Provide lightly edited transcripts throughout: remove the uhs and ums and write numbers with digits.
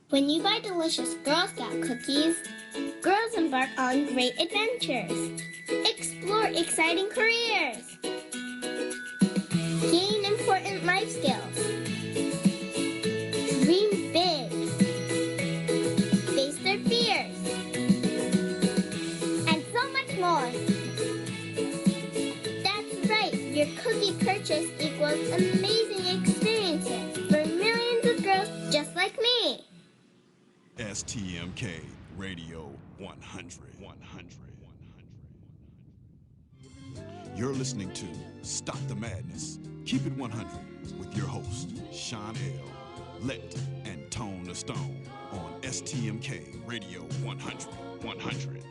When you buy delicious Girl Scout cookies, girls embark on great adventures, explore exciting careers, gain important life skills, dream big, face their fears, and so much more. That's right, your cookie purchase equals amazing experiences for millions of girls just like me. STMK Radio 100. You're listening to Stop the Madness, Keep It 100 with your host, Sean L., Let, and Tone the Stone on STMK Radio 100. 100.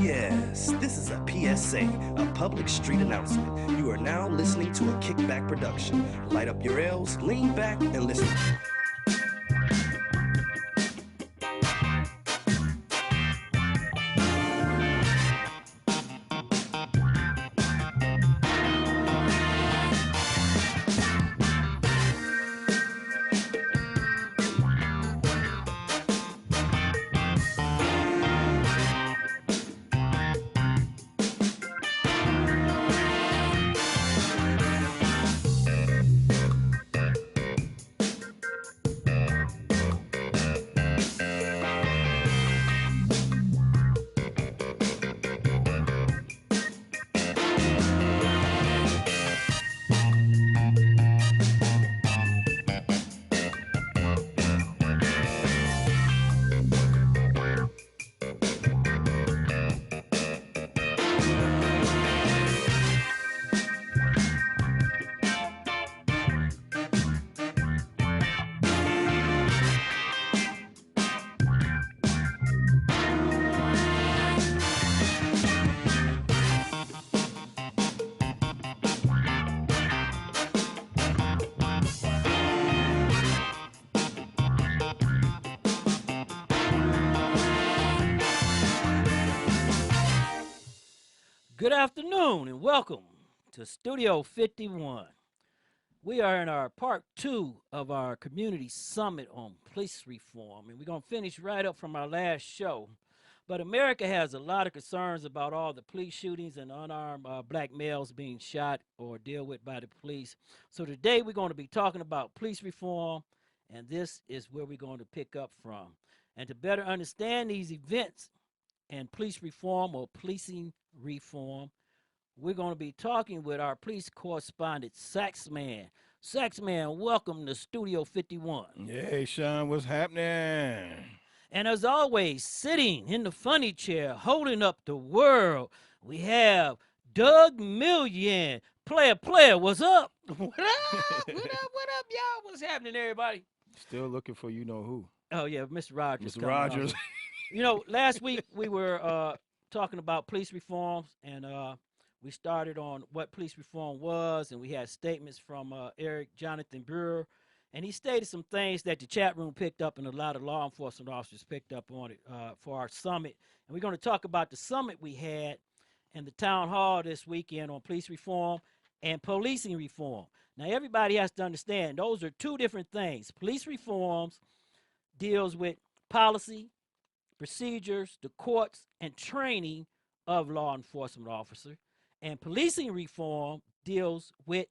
Yes, this is a PSA, a public street announcement. You are now listening to a kickback production. Light up your L's, lean back, and listen. Good afternoon and welcome to Studio 51. We are in our part two of our community summit on police reform, and we're going to finish right up from our last show. But America has a lot of concerns about all the police shootings and unarmed black males being shot or dealt with by the police. So today we're going to be talking about police reform, and this is where we're going to pick up from. And to better understand these events and police reform or policing reform, we're going to be talking with our police correspondent, Saxman. Saxman, welcome to Studio 51. Hey, Sean, what's happening? And as always, sitting in the funny chair, holding up the world, we have Doug Million. Player, what's up? What up? What up, y'all? What's happening, everybody? Still looking for you know who. Oh, yeah, Mr. Rogers. Mr. Rogers. Last week we were talking about police reforms, and we started on what police reform was, and we had statements from Eric Jonathan Brewer, and he stated some things that the chat room picked up and a lot of law enforcement officers picked up on it for our summit. And we're going to talk about the summit we had in the town hall this weekend on police reform and policing reform. Now, everybody has to understand those are two different things. Police reforms deals with policy, procedures, the courts, and training of law enforcement officers. And policing reform deals with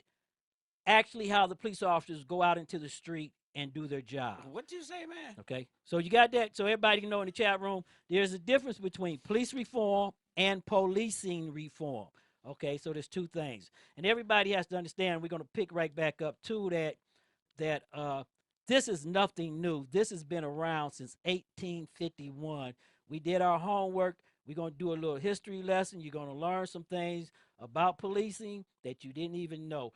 actually how the police officers go out into the street and do their job. What'd you say, man? Okay, so you got that. So everybody can know in the chat room, there's a difference between police reform and policing reform. Okay, so there's two things, and everybody has to understand. We're going to pick right back up to that this is nothing new. This has been around since 1851. We did our homework. We're going to do a little history lesson. You're going to learn some things about policing that you didn't even know.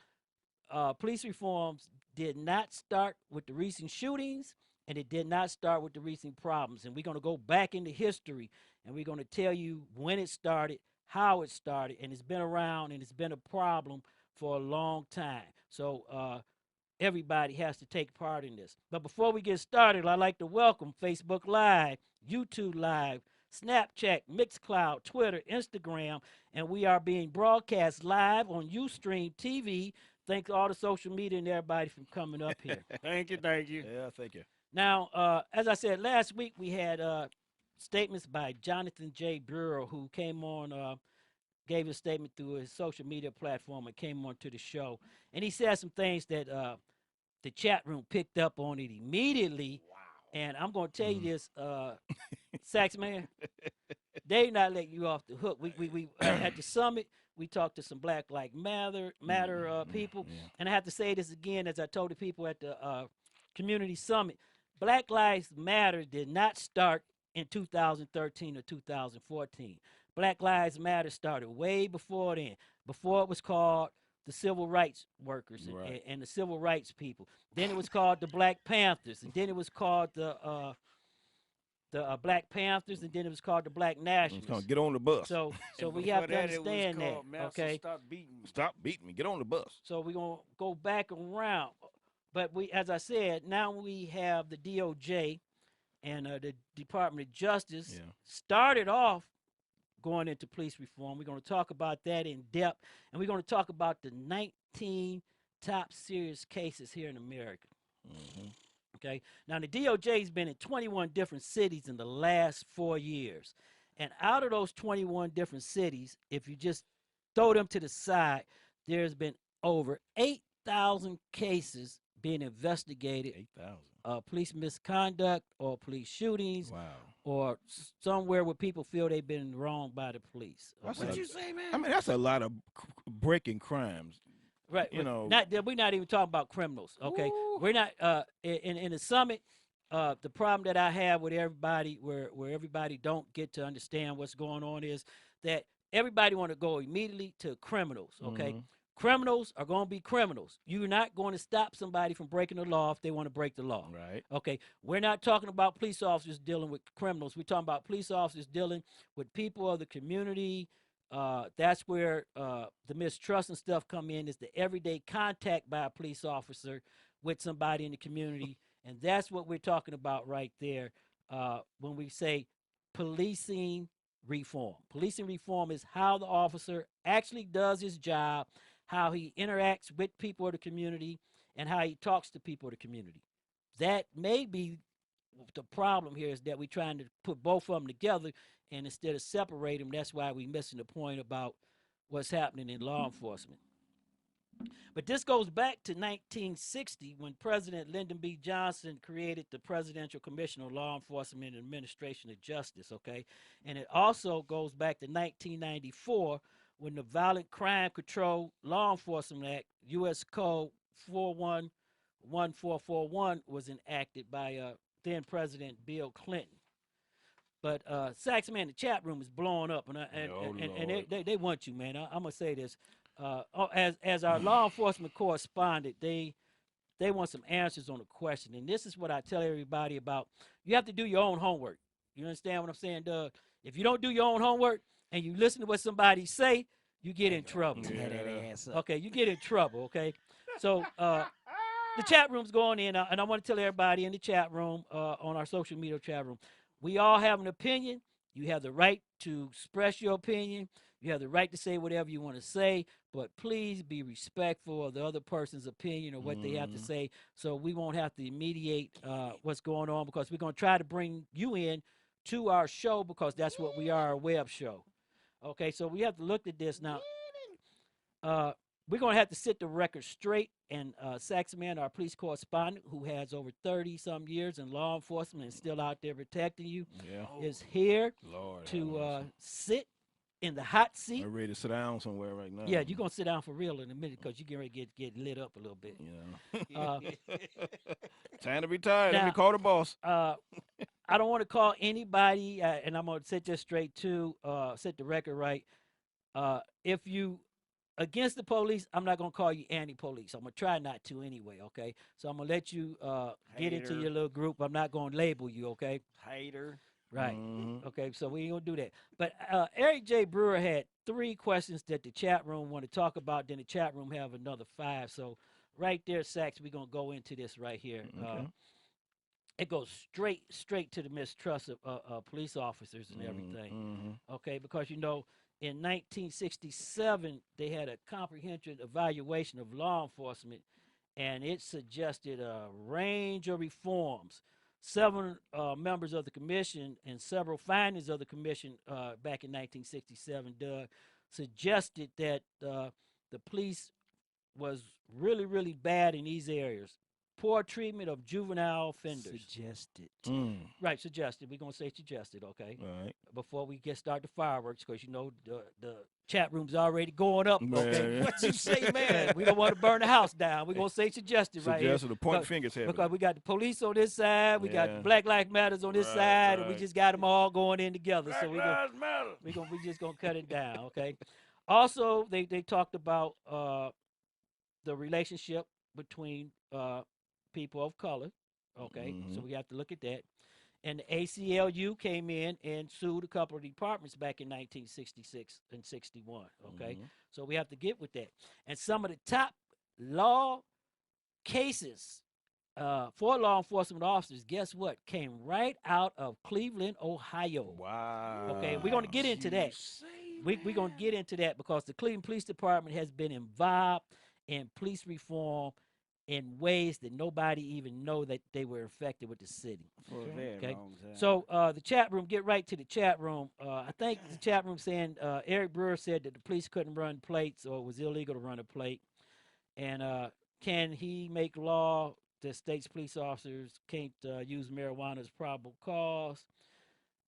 Police reforms did not start with the recent shootings, and it did not start with the recent problems. And we're going to go back into history, and we're going to tell you when it started, how it started, and it's been around, and it's been a problem for a long time. So everybody has to take part in this. But before we get started, I'd like to welcome Facebook Live, YouTube Live, Snapchat, Mixcloud, Twitter, Instagram, and we are being broadcast live on Ustream TV. Thank all the social media and everybody for coming up here. Thank you, thank you. Yeah, thank you. Now, as I said last week, we had statements by Jonathan J. Bureau, who came on, gave a statement through his social media platform and came on to the show. And he said some things that the chat room picked up on it immediately. Wow. And I'm going to tell you this, Sax Man, they not letting you off the hook. We at the summit, we talked to some Black Lives Matter people. Yeah. And I have to say this again, as I told the people at the community summit, Black Lives Matter did not start in 2013 or 2014. Black Lives Matter started way before then, before it was called the civil rights workers and the civil rights people. Then it was called the Black Panthers, and then it was called the Black Panthers, and then it was called the Black Nationalists. Get on the bus. So we Before have to that, it was understand that, called, Master, okay? Stop beating me. Get on the bus. So we're gonna go back around, but as I said, now we have the DOJ and the Department of Justice started off going into police reform. We're going to talk about that in depth, and we're going to talk about the 19 top serious cases here in America. Mm-hmm. Okay. Now, the DOJ has been in 21 different cities in the last 4 years. And out of those 21 different cities, if you just throw them to the side, there's been over 8,000 cases being investigated. 8,000. Police misconduct or police shootings. Wow. Or somewhere where people feel they've been wronged by the police. What'd Okay? you say, man? I mean, that's a lot of breaking crimes. Right. You know. We're not even talking about criminals. Okay. Ooh. We're not in the summit. The problem that I have with everybody, where everybody don't get to understand what's going on, is that everybody want to go immediately to criminals. Okay. Mm-hmm. Criminals are going to be criminals. You're not going to stop somebody from breaking the law if they want to break the law. Right. Okay. We're not talking about police officers dealing with criminals. We're talking about police officers dealing with people of the community. That's where the mistrust and stuff come in, is the everyday contact by a police officer with somebody in the community. And that's what we're talking about right there when we say policing reform. Policing reform is how the officer actually does his job, how he interacts with people of the community, and how he talks to people of the community. That may be the problem here, is that we're trying to put both of them together, and instead of separate them, that's why we're missing the point about what's happening in law enforcement. But this goes back to 1960, when President Lyndon B. Johnson created the Presidential Commission on Law Enforcement and Administration of Justice, okay? And it also goes back to 1994, when the Violent Crime Control Law Enforcement Act, U.S. Code 411441, was enacted by then President Bill Clinton. But Sax, man, the chat room is blowing up, and they want you, man. I'm gonna say this, as our law enforcement correspondent, they want some answers on the question, and this is what I tell everybody about. You have to do your own homework. You understand what I'm saying, Doug? If you don't do your own homework and you listen to what somebody say, you get in trouble. Okay, you get in trouble. Okay, so the chat room's going in, and I want to tell everybody in the chat room, on our social media chat room, we all have an opinion. You have the right to express your opinion. You have the right to say whatever you want to say, but please be respectful of the other person's opinion or what they have to say, so we won't have to mediate what's going on, because we're going to try to bring you in to our show, because that's what we are, a web show. Okay, so we have to look at this now. We're going to have to set the record straight, and Saxman, our police correspondent, who has over 30-some years in law enforcement and still out there protecting you, is here to sit in the hot seat. I'm ready to sit down somewhere right now. Yeah, you're going to sit down for real in a minute, because you're going to get lit up a little bit. Yeah. Time to retire. Let me Now, call the boss. I don't want to call anybody, and I'm going to set this straight too, set the record right. If you against the police, I'm not going to call you anti-police. I'm going to try not to anyway, okay? So I'm going to let you get into your little group. I'm not going to label you, okay? Hater. Right. Mhm. Okay, so we ain't gonna do that. But Eric J. Brewer had 3 questions that the chat room want to talk about. Then the chat room have another 5. So right there, Sax, we're gonna go into this right here. Okay. It goes straight to the mistrust of police officers and everything. Mhm. Okay, because in 1967 they had a comprehensive evaluation of law enforcement, and it suggested a range of reforms. 7 members of the commission and several findings of the commission back in 1967, Doug, suggested that the police was really bad in these areas. Poor treatment of juvenile offenders. Suggested. Right, suggested. We're gonna say suggested, okay? All right. Before we get started the fireworks, because the chat room's already going up. Okay, Man. what you say, man? We don't want to burn the house down. We're gonna say suggested right here. Suggested. The point Because- fingers have Because we got the police on this side, we got the Yeah. Black Lives Matters on this Right, side, and we right. just got them all going in together. So we matter. just gonna cut it down, okay? Also, they talked about the relationship between people of color. Okay, so Mhm. we have to look at that. And the ACLU came in and sued a couple of departments back in 1966 and 61. Okay, Mhm. so we have to get with that. And some of the top law cases for law enforcement officers, guess what, came right out of Cleveland, Ohio. Wow. Okay, we're going to get into that. We're going to get into that because the Cleveland Police Department has been involved in police reform in ways that nobody even know that they were infected with the city. For a very Okay. long time. So the chat room, get right to the chat room. I think the chat room saying Eric Brewer said that the police couldn't run plates or it was illegal to run a plate. And can he make law that states police officers can't use marijuana as probable cause?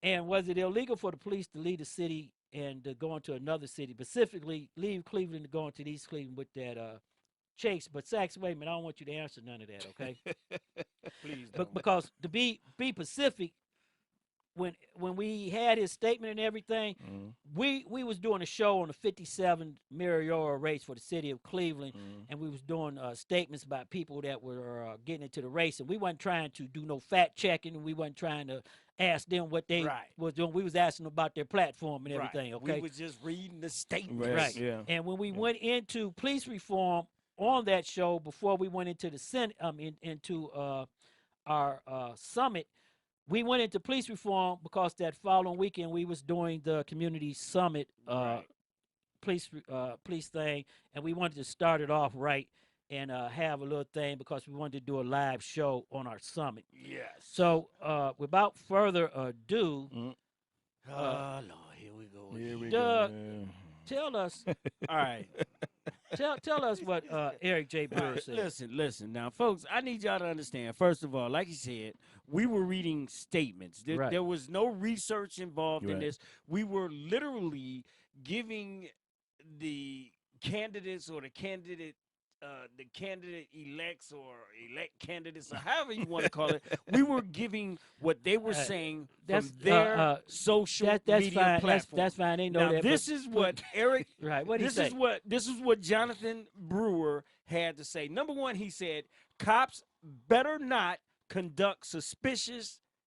And was it illegal for the police to leave the city and to go into another city, specifically leave Cleveland to go into East Cleveland with that Chase? But Sax, wait a minute, I don't want you to answer none of that, okay? Please But don't. because to be Pacific, when we had his statement and everything, Mhm. we was doing a show on the 57 Mariora race for the city of Cleveland, Mhm. and we was doing statements about people that were getting into the race, and we wasn't trying to do no fact checking, and we wasn't trying to ask them what they Right. was doing. We was asking them about their platform and Right. everything. Okay, We was just reading the statement. right. Yeah. And when we Yeah. went into police reform on that show, before we went into the Senate, into our summit, we went into police reform because that following weekend we was doing the community summit Right. police thing, and we wanted to start it off right and have a little thing because we wanted to do a live show on our summit. Yes. So without further ado, Mhm. Oh Lord, here we go. Here we Doug, go. tell us All right. tell us what Eric J. All Brewer right, said. listen. Now, folks, I need y'all to understand. First of all, like you said, we were reading statements. Right. There was no research involved in Right. this. We were literally giving the candidates or the candidate elects or elect candidates or however you want to call it. We were giving what they were saying that's, from their social That's media fine. platform. That's fine. They know Now, that. this is what Eric right. What he this say? is what Jonathan Brewer had to say. Number one, he said cops better not conduct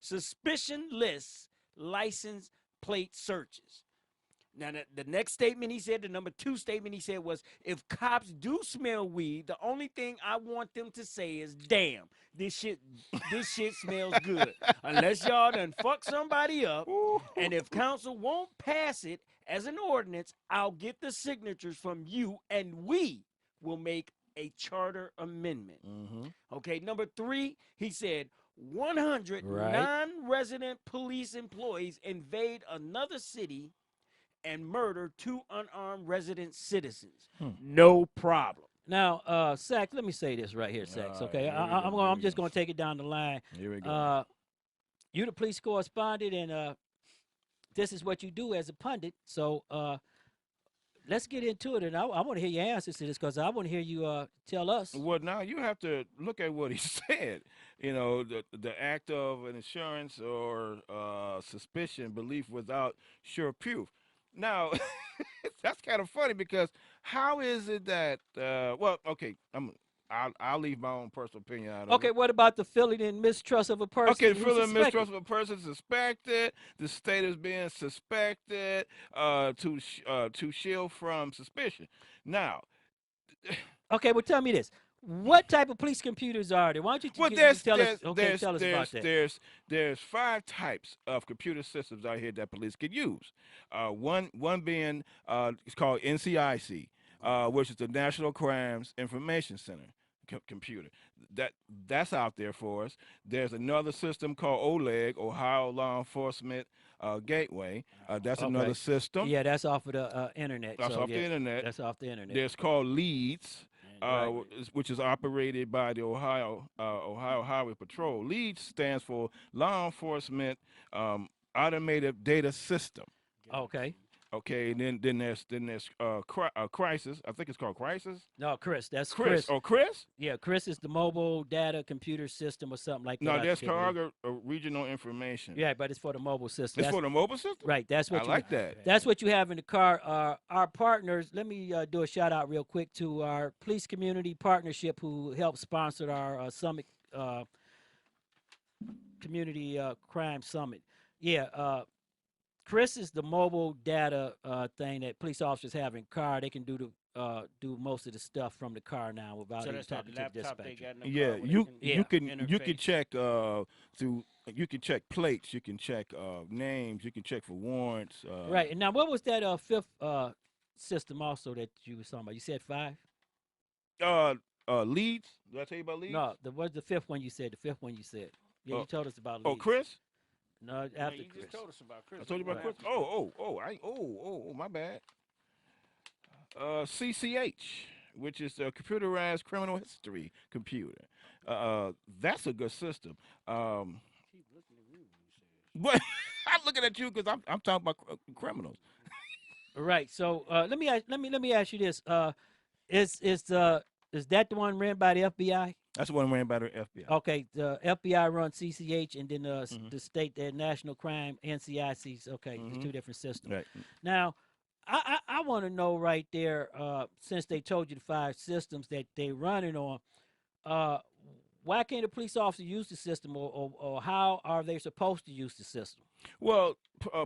suspicionless license plate searches. Now, the next statement he said, the number 2 statement he said was, if cops do smell weed, the only thing I want them to say is, damn, this shit smells good. Unless y'all done fuck somebody up, and if council won't pass it as an ordinance, I'll get the signatures from you, and we will make a charter amendment. Mhm. Okay, number 3, he said, 100 Right. non-resident police employees invade another city and murder 2 unarmed resident citizens. No problem. Now, Sax, let me say this right here, Sax. All right, Okay, here we go, I'm here we just go. going to take it down the line. Here we go. You the police correspondent, and this is what you do as a pundit. So let's get into it, and I want to hear your answers to this because I want to hear you tell us. Well, now you have to look at what he said. You know, the act of an assurance or suspicion, belief without sure proof. Now, that's kind of funny because how is it that? Well, okay, I'll leave my own personal opinion out of Okay, it. what about the feeling and mistrust of a person? Okay, who's feeling suspected? mistrust of a person suspected. The state is being suspected to shield from suspicion. Now, Okay, well, tell me this: what type of police computers are there? Why don't you well, tell us? Okay, tell us about that. there's 5 types of computer systems out here that police can use. One being it's called NCIC, which is the National Crimes Information Center computer. That that's out there for us. There's another system called OLEG, Ohio Law Enforcement Gateway. That's Okay. another system. Yeah, that's off of the internet. That's so off yeah, the internet. That's off the internet. There's called LEADS, Right. which is operated by the Ohio Highway Patrol. LEADS stands for Law Enforcement Automated Data System. Okay. Okay, and then there's Crisis. I think it's called Crisis. No, Chris. That's Chris. Chris. Oh, Chris. Yeah, Chris is the mobile data computer system or something like that. No, I there's forget what it is. Cargo Regional Information. Yeah, but it's for the mobile system. It's That's- for the mobile system. Right. That's what I you like that. That's what you have in the car. Our partners, let me do a shout out real quick to our police community partnership who helped sponsor our Summit Community Crime Summit. Yeah, Chris is the mobile data thing that police officers have in car. They can do most of the stuff from the car now without So even that's that talking to the laptop they dispatcher. got in the Yeah, car where you they you can interface. check through. You can check plates. You can check names. You can check for warrants. Right. And now, what was that fifth system also that you were talking about? You said 5? Leads. Did I tell you about leads? No, what's the fifth one you said? The fifth one you said. Yeah, you told us about. Oh, Leeds. Chris. No, Yeah, after you Chris. just told us about Chris. I told you about Chris. My bad. CCH, which is a computerized criminal history computer. That's a good system. Keep looking at me when you say it. But I'm looking at you because I'm talking about criminals. Right. So let me ask you this. Is that the one ran by the FBI? That's the one ran by the FBI. Okay, the FBI runs CCH, and then Mhm. the state, the National Crime, NCICs. Okay, Mhm. there's 2 different systems. Right. Now, I want to know right there, since they told you the 5 systems that they running on, why can't a police officer use the system, or how are they supposed to use the system? Well,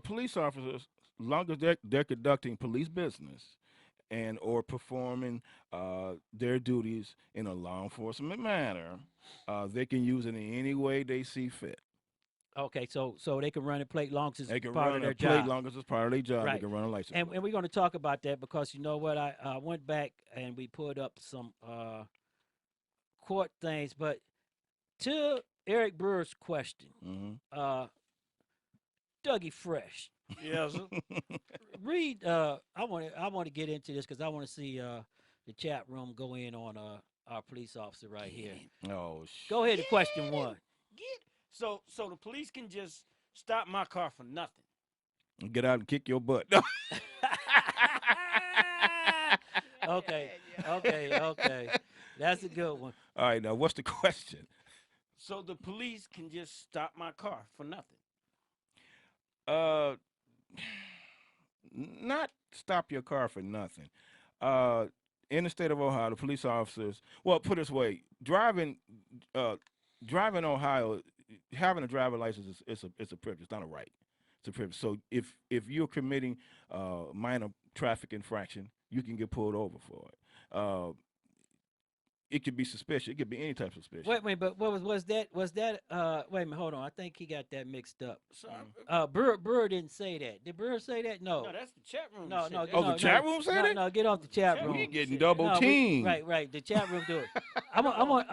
police officers, long as they're conducting police business and or performing their duties in a law enforcement manner, they can use it in any way they see fit. Okay, so they can run a plate long as They it's can part run of their a plate job. long as it's part of their job. Right. They can run a license And plate. we're going to talk about that because you know what? I went back and we pulled up some court things, but to Eric Brewer's question, Mhm. Dougie Fresh, Yeah, so read. I want to get into this because I want to see the chat room go in on our police officer right here. Oh, Go ahead to question 1. so the police can just stop my car for nothing. get out and kick your butt. Okay. That's a good one. All right, now what's the question? So the police can just stop my car for nothing. Not stop your car for nothing. In the state of Ohio, the police officers, well, put it this way, driving Ohio, having a driver license is a privilege. It's not a right. It's a privilege. So if you're committing minor traffic infraction, you can get pulled over for it. It could be suspicious. It could be any type of suspicion. Wait, but what was that? Was that? Wait a minute, hold on. I think he got that mixed up. So Brewer didn't say that. Did Brewer say that? No. no, that's the chat room. No, said no, that. Oh, no, the chat room said no, it? No, get off the chat Chat room. room. We getting No, double No, teamed. Right. The chat room do it.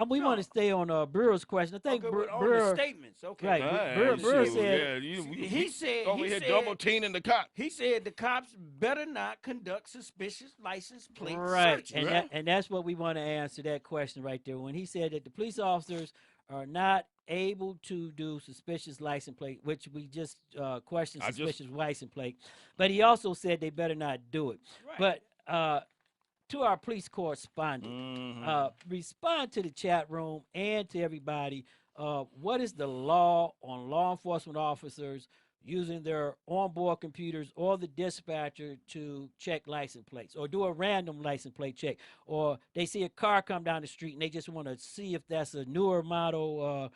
We want to stay on Brewer's question. I think Okay, but on Brewer. the statements. Okay. Right, Ah, Brewer shit, said- He said over he here said, double teaming the cop. He said the cops better not conduct suspicious license plate Right, searches. and Right. that's what we want to answer that question right there. When he said that the police officers are not able to do suspicious license plate, which we just questioned I just- suspicious license plate, but he also said they better not do it. Right. But to our police correspondent, Mhm. respond to the chat room and to everybody. What is the law on law enforcement officers using their onboard computers or the dispatcher to check license plates or do a random license plate check, or they see a car come down the street and they just want to see if that's a newer model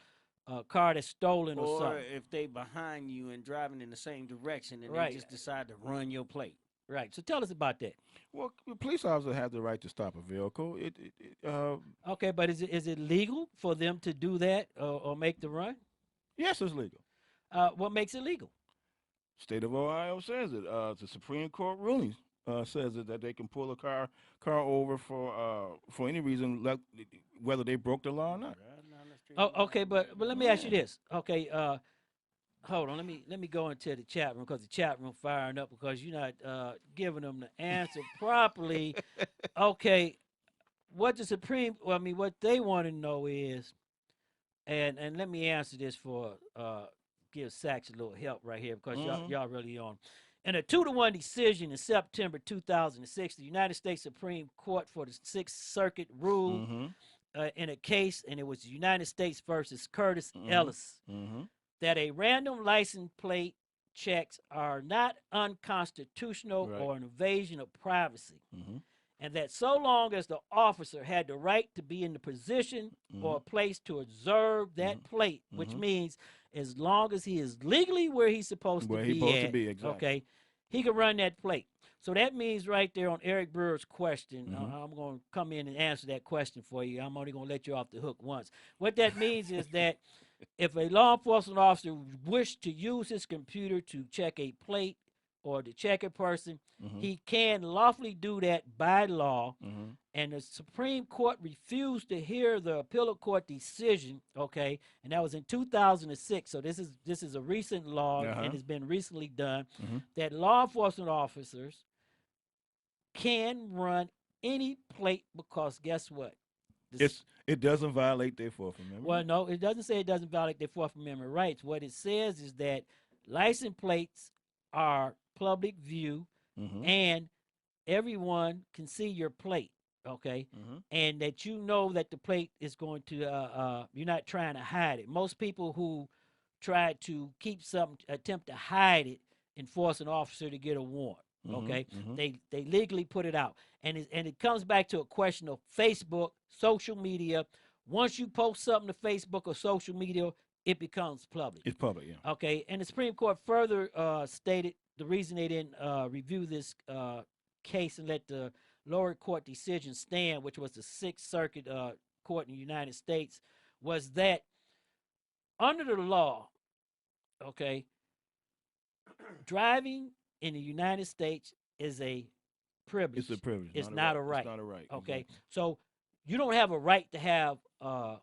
car that's stolen or Or something. if they behind you and driving in the same direction and Right. they just decide to run your plate. Right. So tell us about that. Well, the police officer has the right to stop a vehicle. Okay, but is it legal for them to do that or make the run? Yes, it's legal. What makes it legal? State of Ohio says it. The Supreme Court ruling says it, that they can pull a car over for any reason, whether they broke the law or not. Oh, okay, but let me ask you this. Okay, hold on. Let me go into the chat room because the chat room firing up because you're not giving them the answer properly. Okay, what they want to know is, and let me answer this for give Sachs a little help right here because y'all really on. In a 2-1 decision in September 2006, the United States Supreme Court for the Sixth Circuit ruled in a case, and it was the United States versus Curtis Ellis, that a random license plate checks are not unconstitutional or an invasion of privacy, and that so long as the officer had the right to be in the position or place to observe that plate, which means as long as he is legally where he's supposed to be exactly. okay, he can run that plate. So that means right there on Eric Brewer's question, I'm going to come in and answer that question for you. I'm only going to let you off the hook once. What that means is that if a law enforcement officer wished to use his computer to check a plate or to check a person, he can lawfully do that by law. And the Supreme Court refused to hear the appellate court decision, okay, and that was in 2006. So this is a recent law and it's been recently done that law enforcement officers can run any plate because guess what? It doesn't violate their Fourth Amendment. Well, no, it doesn't say it doesn't violate their Fourth Amendment rights. What it says is that license plates are public view and everyone can see your plate, okay? And that you know that the plate is going to, you're not trying to hide it. Most people who try to keep something, attempt to hide it, and force an officer to get a warrant, okay? They legally put it out. And it comes back to a question of Facebook, social media. Once you post something to Facebook or social media, it becomes public. It's public, yeah. Okay, and the Supreme Court further stated the reason they didn't review this case and let the lower court decision stand, which was the Sixth Circuit Court in the United States, was that under the law, okay, driving in the United States is a privilege. It's a privilege. It's not a right. It's not a right. Okay, Exactly. so you don't have a right to have to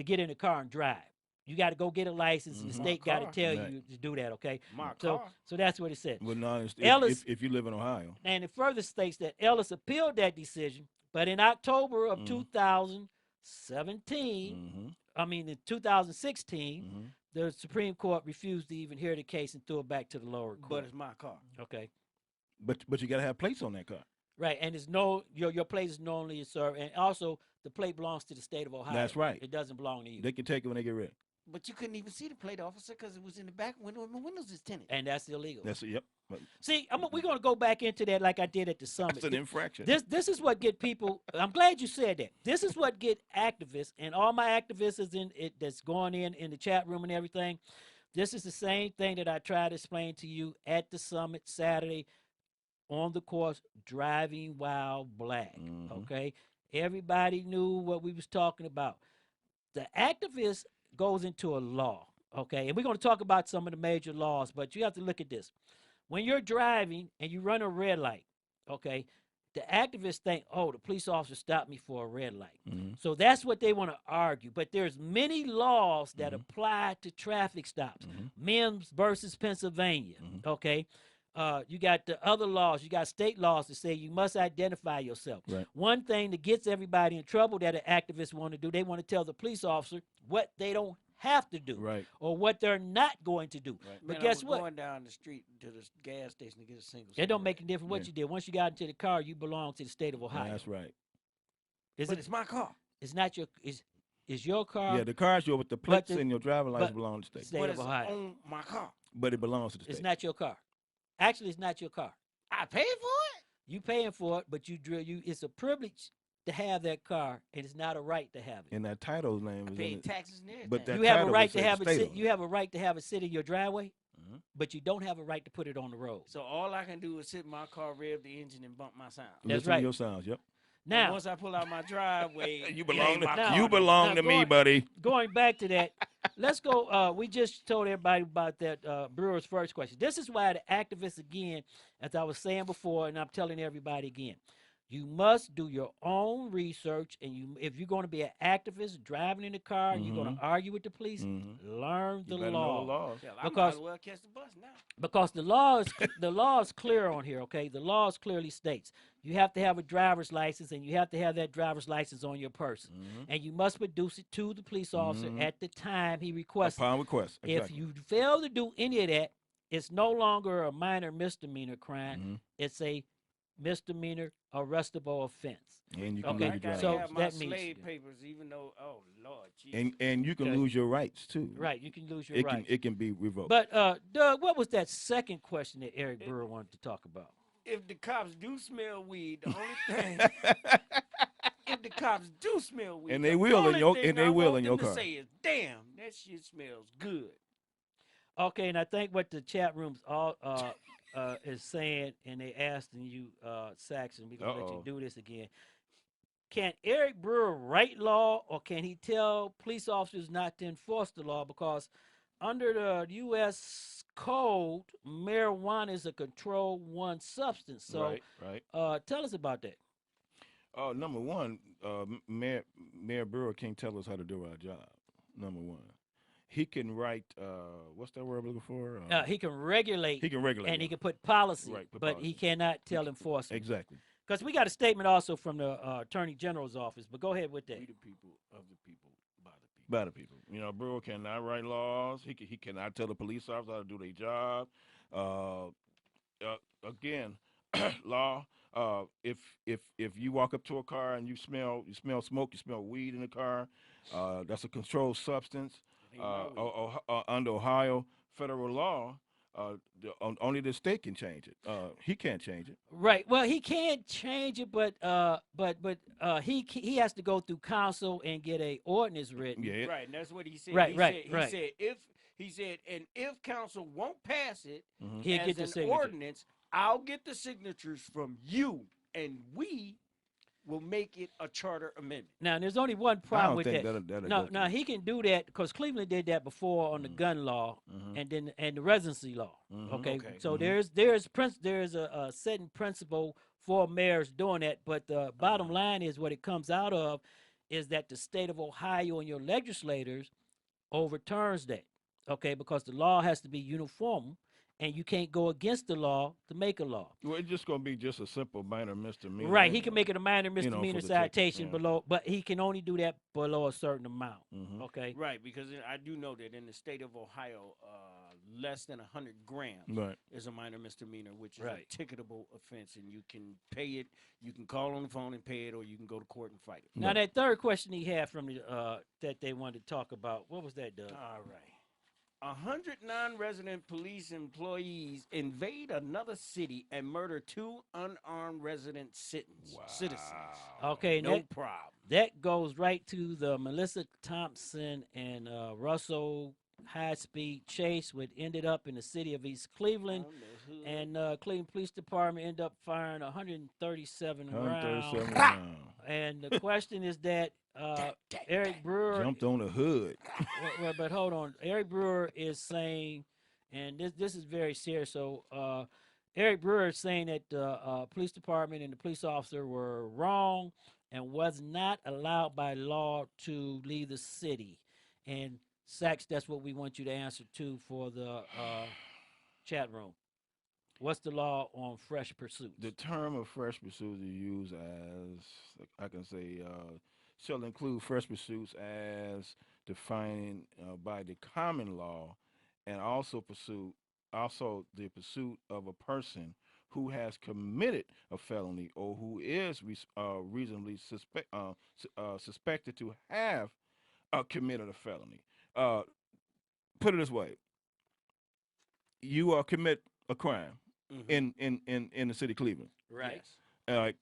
get in the car and drive. You got to go get a license, and the state got to tell Right. you to do that. Okay, My so car. so that's what it said. Well, no, Ellis- if you live in Ohio. And it further states that Ellis appealed that decision, but in October of 2017, in 2016, the Supreme Court refused to even hear the case and threw it back to the lower court. But it's my car. Okay, But you got to have plates on that car. right, and it's no your plate is normally served, and also the plate belongs to the state of Ohio. That's right. It doesn't belong to you, They can take it when they get ready. But you couldn't even see the plate, officer, because it was in the back window and my windows is tinted. and that's illegal. Yep. But See, we're going to go back into that like I did at the summit. that's an infraction. This is what get people. I'm glad you said that. This is what get activists and all my activists is in it that's going in the chat room and everything. This is the same thing that I tried to explain to you at the summit Saturday on the course, driving while black. Okay, everybody knew what we was talking about. The activist goes into a law. Okay, and we're going to talk about some of the major laws, but you have to look at this. When you're driving and you run a red light, okay, the activists think, oh, the police officer stopped me for a red light. So that's what they want to argue. But there's many laws that apply to traffic stops. Mims versus Pennsylvania, okay? You got the other laws. You got state laws that say you must identify yourself. Right. One thing that gets everybody in trouble that an activist want to do, they want to tell the police officer what they don't have to do, Right. or what they're not going to do. Right. But Man, guess I was what? going down the street to the gas station to get a single. It don't cigarette. make a difference what Yeah. you did. Once you got into the car, you belong to the state of Ohio. That's right. Is But it? it's my car. It's not your. Is your car? Yeah, the car's yours, but the plates the- and your driver's license but- belong to the state. State But of it's Ohio. on my car. But it belongs to the It's state. not your car. Actually, it's not your car. I paid for it. You paying for it, but you drill. It's a privilege to have that car, and it's not a right to have it. And that title name I is in paid it. taxes and everything. But that You have a title right would to say have the it state sit. on You it. have a right to have it sit in your driveway, Mhm. but you don't have a right to put it on the road. So all I can do is sit in my car, rev the engine, and bump my sound. That's Listen right. to your sounds. Yep. And Now, once I pull out my driveway, You it belong ain't to my now- car you no more. belong Now, to me, going- buddy. going back to that, let's go. We just told everybody about that Brewer's first question. This is why the activists, again, as I was saying before, and I'm telling everybody again, you must do your own research. And if you're going to be an activist driving in the car and you're going Mhm. to argue with the police, Mhm. learn You the better know law. the laws. Hell, I might Because- as well catch the bus now. Because the law is clear on here, okay? The law clearly states you have to have a driver's license, and you have to have that driver's license on your person, Mhm. and you must produce it to the police officer Mhm. at the time he requests it. Upon request. If Exactly. you fail to do any of that, it's no longer a minor misdemeanor crime. Mhm. It's a misdemeanor arrestable offense. And you can Okay, lose I your gotta so driver's have my that means- slave papers, even though, oh Lord, Jesus. and you can Okay. lose your rights too. Right, you can lose your It rights. can it can be revoked. But Doug, what was that second question that Eric It- Brewer wanted to talk about? If the cops do smell weed, the only thing, if the cops do smell weed, And they the will in only your- thing and they I will want in your them to car. say is, "Damn, that shit smells good." Okay, and I think what the chat rooms all is saying, and they asking you, Saxon, we're gonna let you Uh-oh. do this again. Can Eric Brewer write law, or can he tell police officers not to enforce the law? Because under the U.S. code, marijuana is a controlled one substance. So, right. tell us about that. Number one, Mayor Brewer can't tell us how to do our job. Number one, he can write. What's that word I'm looking for? He can regulate, he can regulate. and he law. can put policy, Right, put but he policy. cannot tell enforcement. Exactly. Because we got a statement also from the Attorney General's office. But go ahead with that. We the people of the people, by the people. By the people. You know, Brewer cannot write laws. He cannot tell the police officer how to do their job. Again, law. If you walk up to a car and you smell smoke, you smell weed in the car, that's a controlled substance. Ain't my weed. Under Ohio federal law, only the state can change it. He can't change it. Right. Well, he can't change it, but he has to go through council and get a ordinance written. Yeah. Right, and that's what he said. Right, he right, said, right. He said, and if council won't pass it Mhm. He'll as get the an signature. ordinance, I'll get the signatures from you, and we will make it a charter amendment. Now, there's only one I problem don't with think that. that'll No, go no, through. he can do that because Cleveland did that before on the gun law Mhm. and the residency law. Mhm. Okay, Okay. so Mhm. there's a certain principle for mayors doing that, but the bottom line is what it comes out of is that the state of Ohio and your legislators overturns that. Okay, because the law has to be uniform, and you can't go against the law to make a law. Well, it's just gonna be just a simple minor misdemeanor. Right, he can anyway. make it a minor You know, for misdemeanor the ticket, citation yeah. below, but he can only do that below a certain amount. Mhm. Okay, Right, because I do know that in the state of Ohio, less than 100 grams Right. is a minor misdemeanor, which is Right. a ticketable offense, and you can pay it. You can call on the phone and pay it, or you can go to court and fight it. now Right. that third question he had from the that they wanted to talk about, what was that, Doug? All right. 100 non-resident police employees invade another city and murder 2 unarmed resident citizens. Okay, No that, problem. that goes right to the Melissa Thompson and Russell high-speed chase, which ended up in the city of East Cleveland. On the hood. And Cleveland Police Department ended up firing 137 rounds. 137 rounds. And the question is that Eric Brewer, Jumped on the hood. but hold on, Eric Brewer is saying, and this is very serious. So Eric Brewer is saying that the police department and the police officer were wrong and was not allowed by law to leave the city. And Sax, that's what we want you to answer to for the chat room. What's the law on fresh pursuits? The term of fresh pursuits is used as, I can say, shall include fresh pursuits as defined by the common law, and also the pursuit of a person who has committed a felony or who is reasonably suspected to have committed a felony. Put it this way: you commit a crime Mhm. in the city of Cleveland. Right.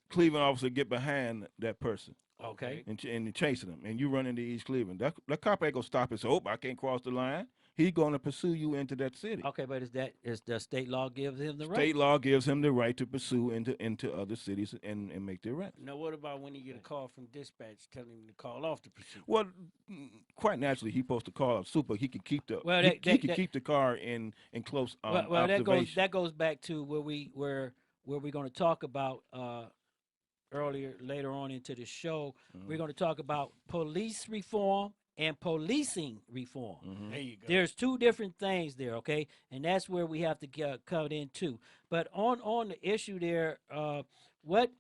Cleveland officer get behind that person Okay. and chasing them, and you run into East Cleveland. That cop ain't gonna stop and say, "Oh, I can't cross the line." He's gonna pursue you into that city. Okay, but is the state law gives him the right? State law gives him the right to pursue into other cities and make the arrest. Now, what about when he get a call from dispatch telling him to call off the pursuit? Well, quite naturally, he's supposed to call up super. He can keep the Well, he that- can that- keep the car in close well, observation. that goes back to where we're going to talk about later on into the show. We're going to talk about police reform and policing reform. There you go. There's two different things there, okay, and that's where we have to get cut into. But on the issue there, what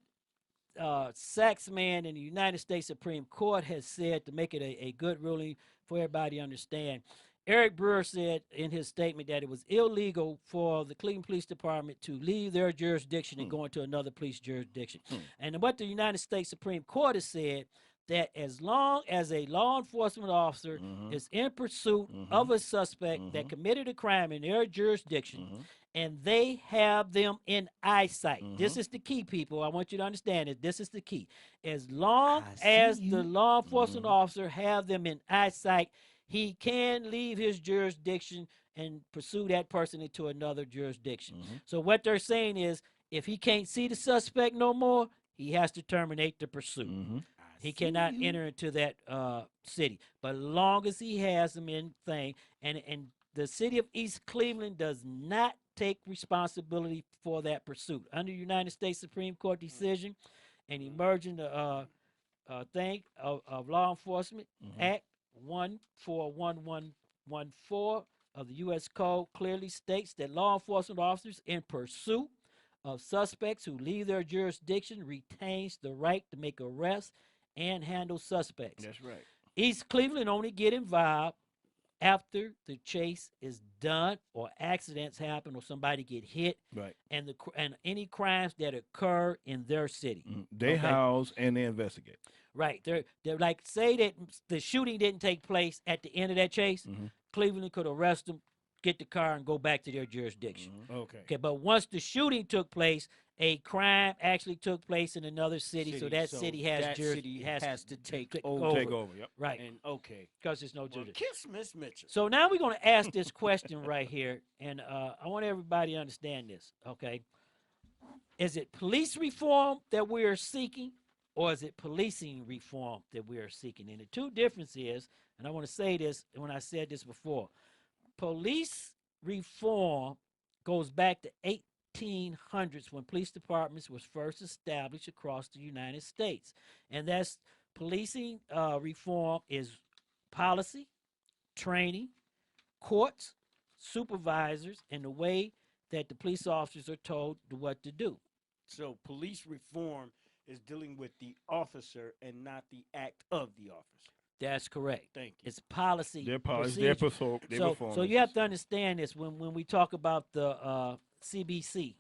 Saxman in the United States Supreme Court has said to make it a good ruling for everybody to understand. Eric Brewer said in his statement that it was illegal for the Cleveland Police Department to leave their jurisdiction and go into another police jurisdiction. And what the United States Supreme Court has said, that as long as a law enforcement officer is in pursuit of a suspect that committed a crime in their jurisdiction, and they have them in eyesight. This is the key, people. I want you to understand it. This is the key. As long as the law enforcement officer have them in eyesight, he can leave his jurisdiction and pursue that person into another jurisdiction. So what they're saying is, if he can't see the suspect no more, he has to terminate the pursuit. He cannot enter into that city. But as long as he has them in thing, and the city of East Cleveland does not take responsibility for that pursuit. Under United States Supreme Court decision, an emerging thing of Law Enforcement Act 141114 of the U.S. Code clearly states that law enforcement officers in pursuit of suspects who leave their jurisdiction retains the right to make arrests and handle suspects. That's right. East Cleveland only get involved after the chase is done or accidents happen or somebody get hit, Right. and any crimes that occur in their city. They house and they investigate. Right. They're like, say that the shooting didn't take place at the end of that chase, Cleveland could arrest them, get the car, and go back to their jurisdiction. Okay. But once the shooting took place, a crime actually took place in another city, so that city has has to take over. Take over. Yep. Right. And Because there's no well, jurisdiction. kiss Miss Mitchell. So now we're going to ask this question right here, and I want everybody to understand this, okay? Is it police reform that we are seeking, or is it policing reform that we are seeking? And the two differences, and I want to say this, and when I said this before, police reform goes back to 1800s when police departments was first established across the United States. And that's policing reform is policy, training, courts, supervisors, and the way that the police officers are told what to do. So police reform is dealing with the officer and not the act of the officer. That's correct. Thank you. It's policy. Their policy, their procedure. performance. So you have to understand this when we talk about the CBC,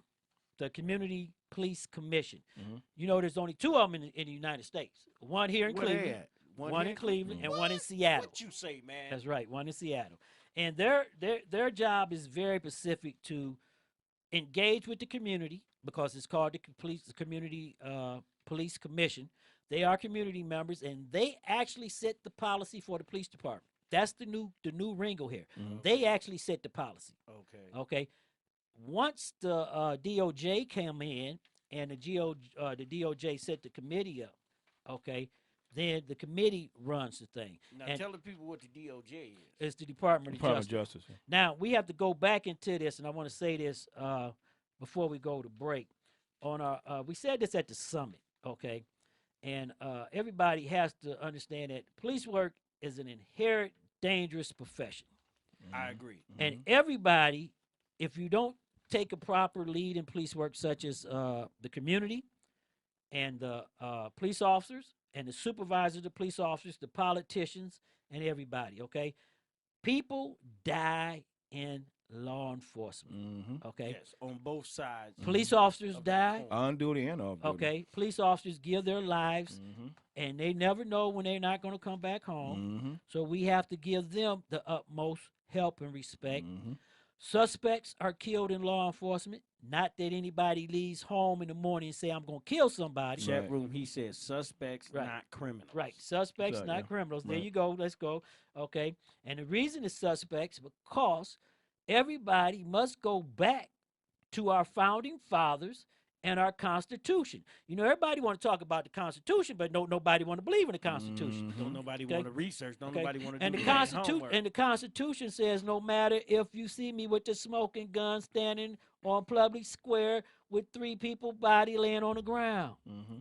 the Community Police Commission. You know, there's only two of them in the United States. One here in Where they Cleveland, at? one in Cleveland, and one in What? Seattle. What you say, man? That's right, one in Seattle. And their job is very specific to engage with the community, because it's called the Community Police Commission. They are community members, and they actually set the policy for the police department. That's the new wrinkle here. They actually set the policy. Okay. Okay. Once the DOJ came in and the DOJ set the committee up, okay, then the committee runs the thing. Now And tell the people what the DOJ is. it's the Department of Department Justice. of Justice. Now we have to go back into this, and I want to say this before we go to break. On our, we said this at the summit, okay, and everybody has to understand that police work is an inherent dangerous profession, I agree. and everybody, if you don't take a proper lead in police work, such as the community and the police officers and the supervisors, the police officers, the politicians, and everybody, okay, people die in law enforcement. Okay, Yes, on both sides. police officers of that die. coin. On duty and off duty. Okay, police officers give their lives, and they never know when they're not going to come back home. So we have to give them the utmost help and respect. Suspects are killed in law enforcement. Not that anybody leaves home in the morning and say, I'm going to kill somebody. Chat Right. room, he says suspects, Right. not criminals. Right. Suspects, So, not yeah. criminals. There Right. you go. Let's go. Okay. And the reason it's suspects because everybody must go back to our founding fathers and our Constitution. You know, everybody want to talk about the Constitution, but nobody want to believe in the Constitution. Don't nobody Okay. want to research. Don't Okay. nobody want to And do the their Constitution homework. and the Constitution says no matter if you see me with the smoking gun standing on public square with 3 people body laying on the ground.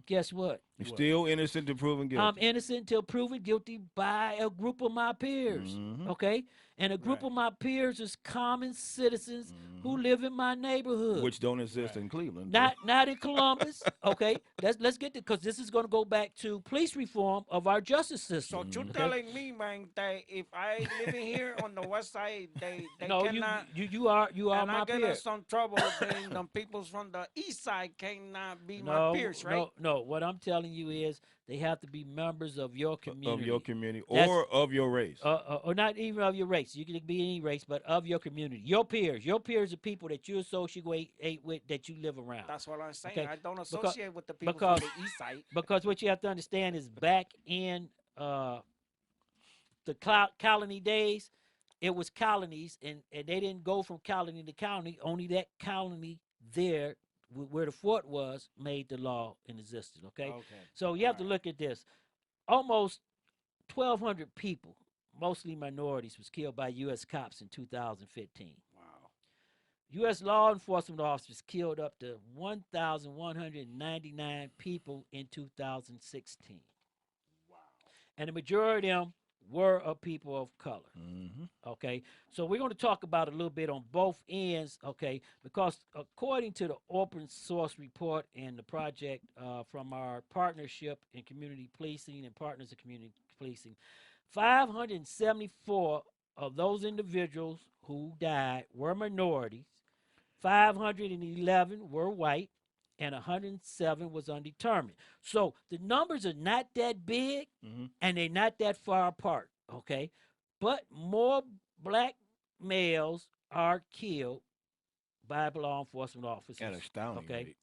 Guess what? You're still innocent to proven guilty. I'm innocent until proven guilty by a group of my peers. Okay? And a group Right. of my peers is common citizens who live in my neighborhood. Which don't exist in Cleveland. Not in Columbus. Okay? Let's get to, because this is going to go back to police reform of our justice So system. you're okay? telling me, man, that if I living here on the west side, they No, cannot. you are and my I get peer. in some trouble, then the peoples from the east side cannot be No, my peers, right? no. What I'm telling you is they have to be members of your community. Of your community That's- or of your race. or not even of your race. You can be any race, but of your community. Your peers. Your peers are people that you associate with, that you live around. That's what I'm saying. Okay, I don't because- associate with the people because- from the east side. Because what you have to understand is back in the colony days, it was colonies, and they didn't go from colony to colony. Only that colony there, where the fort was, made the law in existence. Okay, so you have to look at this. Almost 1,200 people, mostly minorities, was killed by U.S. cops in 2015. Wow. U.S. law enforcement officers killed up to 1,199 people in 2016. Wow. And the majority of them were of people of color. Okay, so we're going to talk about a little bit on both ends, okay, because according to the open source report and the project from our partnership in community policing and partners in community policing, 574 of those individuals who died were minorities, 511 were white, and 107 was undetermined. So the numbers are not that big, and they're not that far apart, okay? But more black males are killed by law enforcement officers. At astounding okay? rate.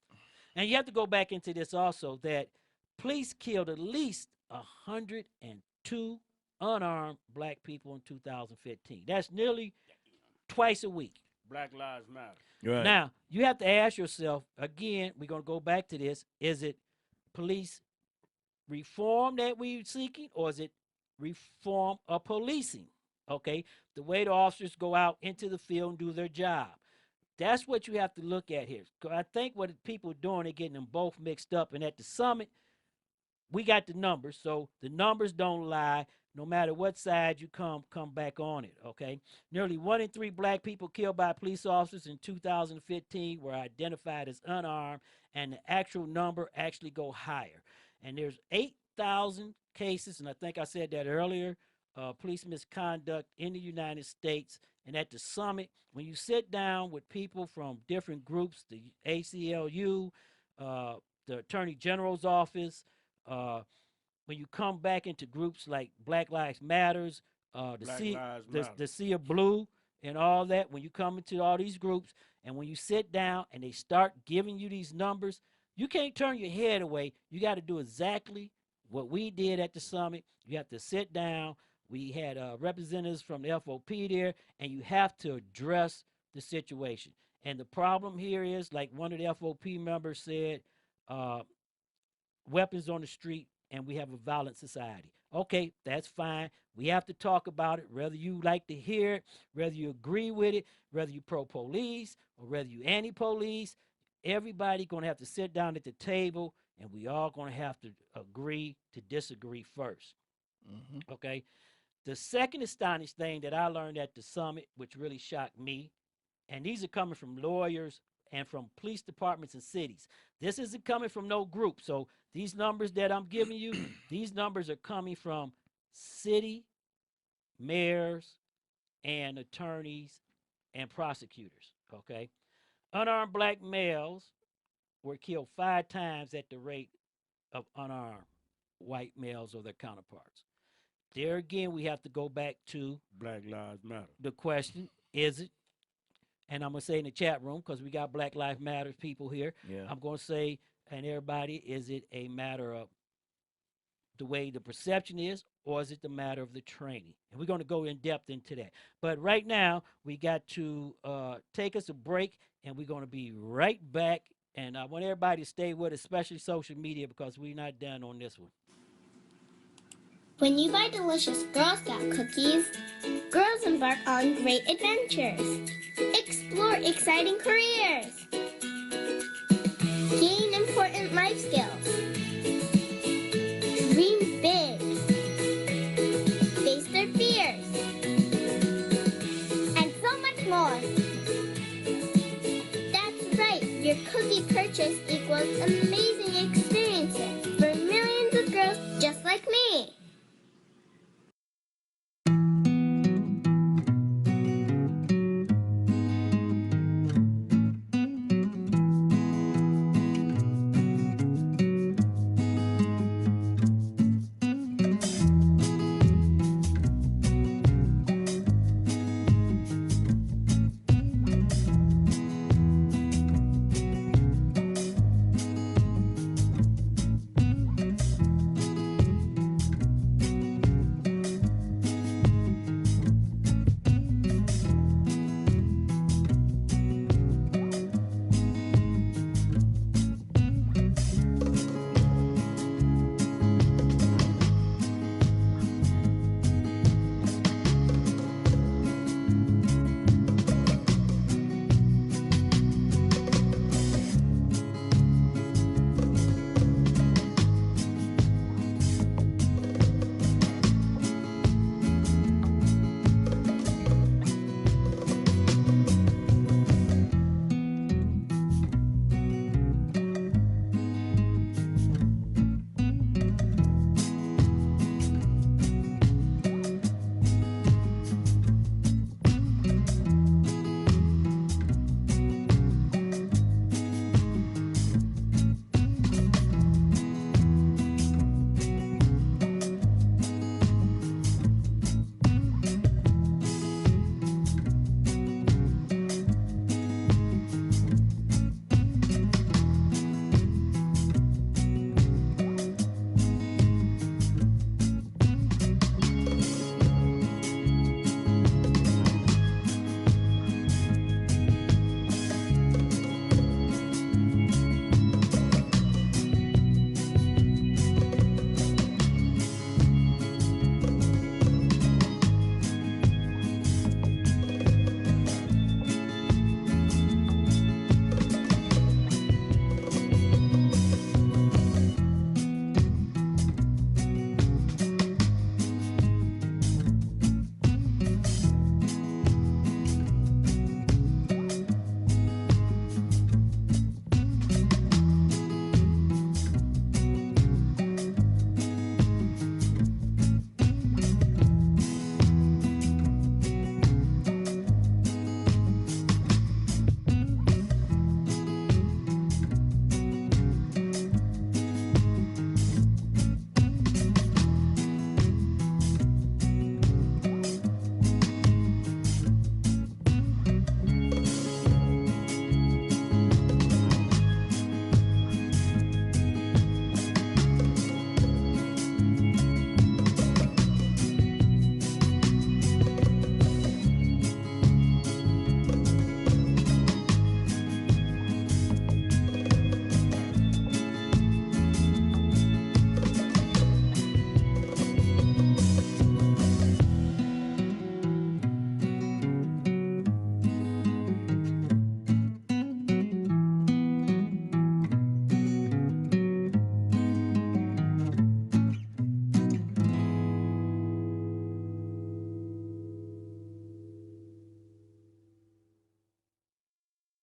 And you have to go back into this also, that police killed at least 102 unarmed black people in 2015. That's nearly twice a week. Black Lives Matter. Right. Now, you have to ask yourself, again, we're going to go back to this, is it police reform that we're seeking, or is it reform of policing? Okay, the way the officers go out into the field and do their job. That's what you have to look at here. 'Cause I think what people are doing, they're getting them both mixed up. And at the summit, we got the numbers, so the numbers don't lie. No matter what side you come back on it, okay? Nearly 1 in 3 black people killed by police officers in 2015 were identified as unarmed, and the actual number actually go higher. And there's 8,000 cases, and I think I said that earlier, police misconduct in the United States. And at the summit, when you sit down with people from different groups, the ACLU, the Attorney General's office, when you come back into groups like Black Lives Matters, Black Lives Matter. the Sea of Blue, and all that, when you come into all these groups, and when you sit down and they start giving you these numbers, you can't turn your head away. You got to do exactly what we did at the summit. You have to sit down. We had representatives from the FOP there, and you have to address the situation. And the problem here is, like one of the FOP members said, weapons on the street, and we have a violent society. Okay, that's fine. We have to talk about it, whether you like to hear it, whether you agree with it, whether you pro-police or whether you anti-police. Everybody going to have to sit down at the table, and we all going to have to agree to disagree first. Okay? The second astonishing thing that I learned at the summit, which really shocked me, and these are coming from lawyers and from police departments and cities. This isn't coming from no group. So these numbers that I'm giving you, these numbers are coming from city mayors and attorneys and prosecutors, okay? Unarmed black males were killed 5 times at the rate of unarmed white males or their counterparts. There again, we have to go back to Black Lives Matter. the question, is it and I'm gonna say in the chat room because we got Black Lives Matter people here. Yeah. I'm gonna say, and everybody, is it a matter of the way the perception is, or is it the matter of the training? And we're going to go in depth into that. But right now, we got to take us a break, and we're going to be right back. And I want everybody to stay with us, especially social media, because we're not done on this one. When you buy delicious Girl Scout cookies, girls embark on great adventures. Explore exciting careers. Gain important life skills. Dream big. Face their fears. And so much more. That's right, your cookie purchase equals amazing experiences for millions of girls just like me.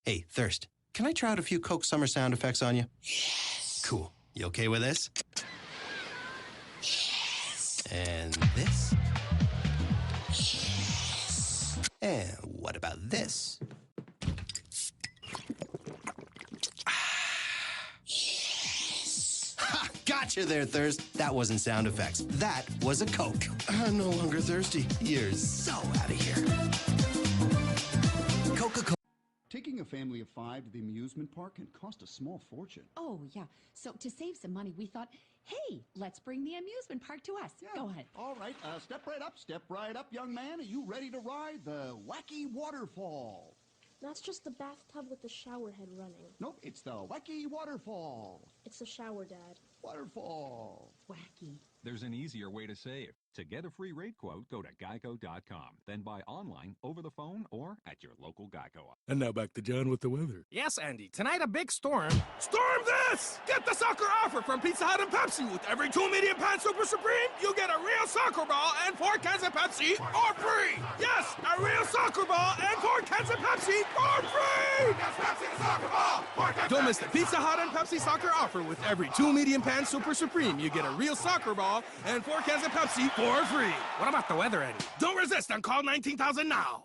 Hey, Thirst, can I try out a few Coke Summer sound effects on you? Yes. Cool. You okay with this? Yes. And this? Yes. And what about this? Yes. Ha! Gotcha there, Thirst. That wasn't sound effects. That was a Coke. I'm no longer thirsty. You're so out of here. Coca-Cola. family of 5 to the amusement park can cost a small fortune. Oh, yeah. So to save some money, we thought, hey, let's bring the amusement park to us. Yeah. Go ahead. All right, step right up, young man. Are you ready to ride the Wacky Waterfall? That's just the bathtub with the shower head running. Nope, it's the Wacky Waterfall. It's the shower, Dad. Waterfall. Wacky. There's an easier way to save. To get a free rate quote, go to geico.com. Then buy online, over the phone, or at your local Geico. And now back to John with the weather. Yes, Andy. Tonight, a big storm. Storm this! Get the soccer offer from Pizza Hut and Pepsi. With every 2 medium pan Super Supreme, you get a real soccer ball and 4 cans of Pepsi for free. Yes, a real soccer ball and 4 cans of Pepsi for free. Yes, Pepsi and soccer ball. Don't miss the Pizza Hut and Pepsi soccer offer. With every 2 medium pan Super Supreme, you get a real soccer ball and 4 cans of Pepsi for free. What about the weather, Eddie? Don't resist and call 19,000 now.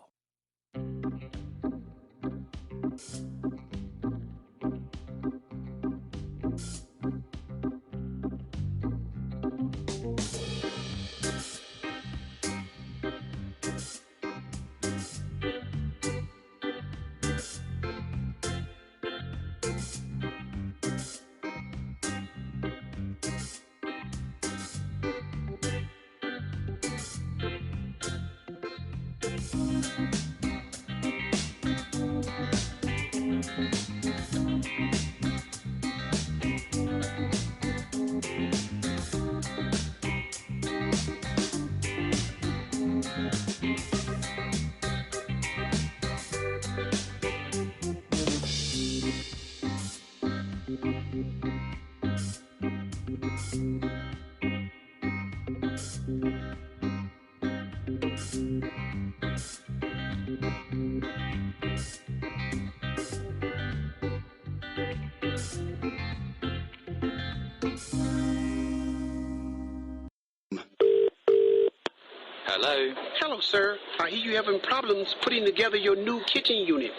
Hello? Hello, sir. I hear you having problems putting together your new kitchen unit.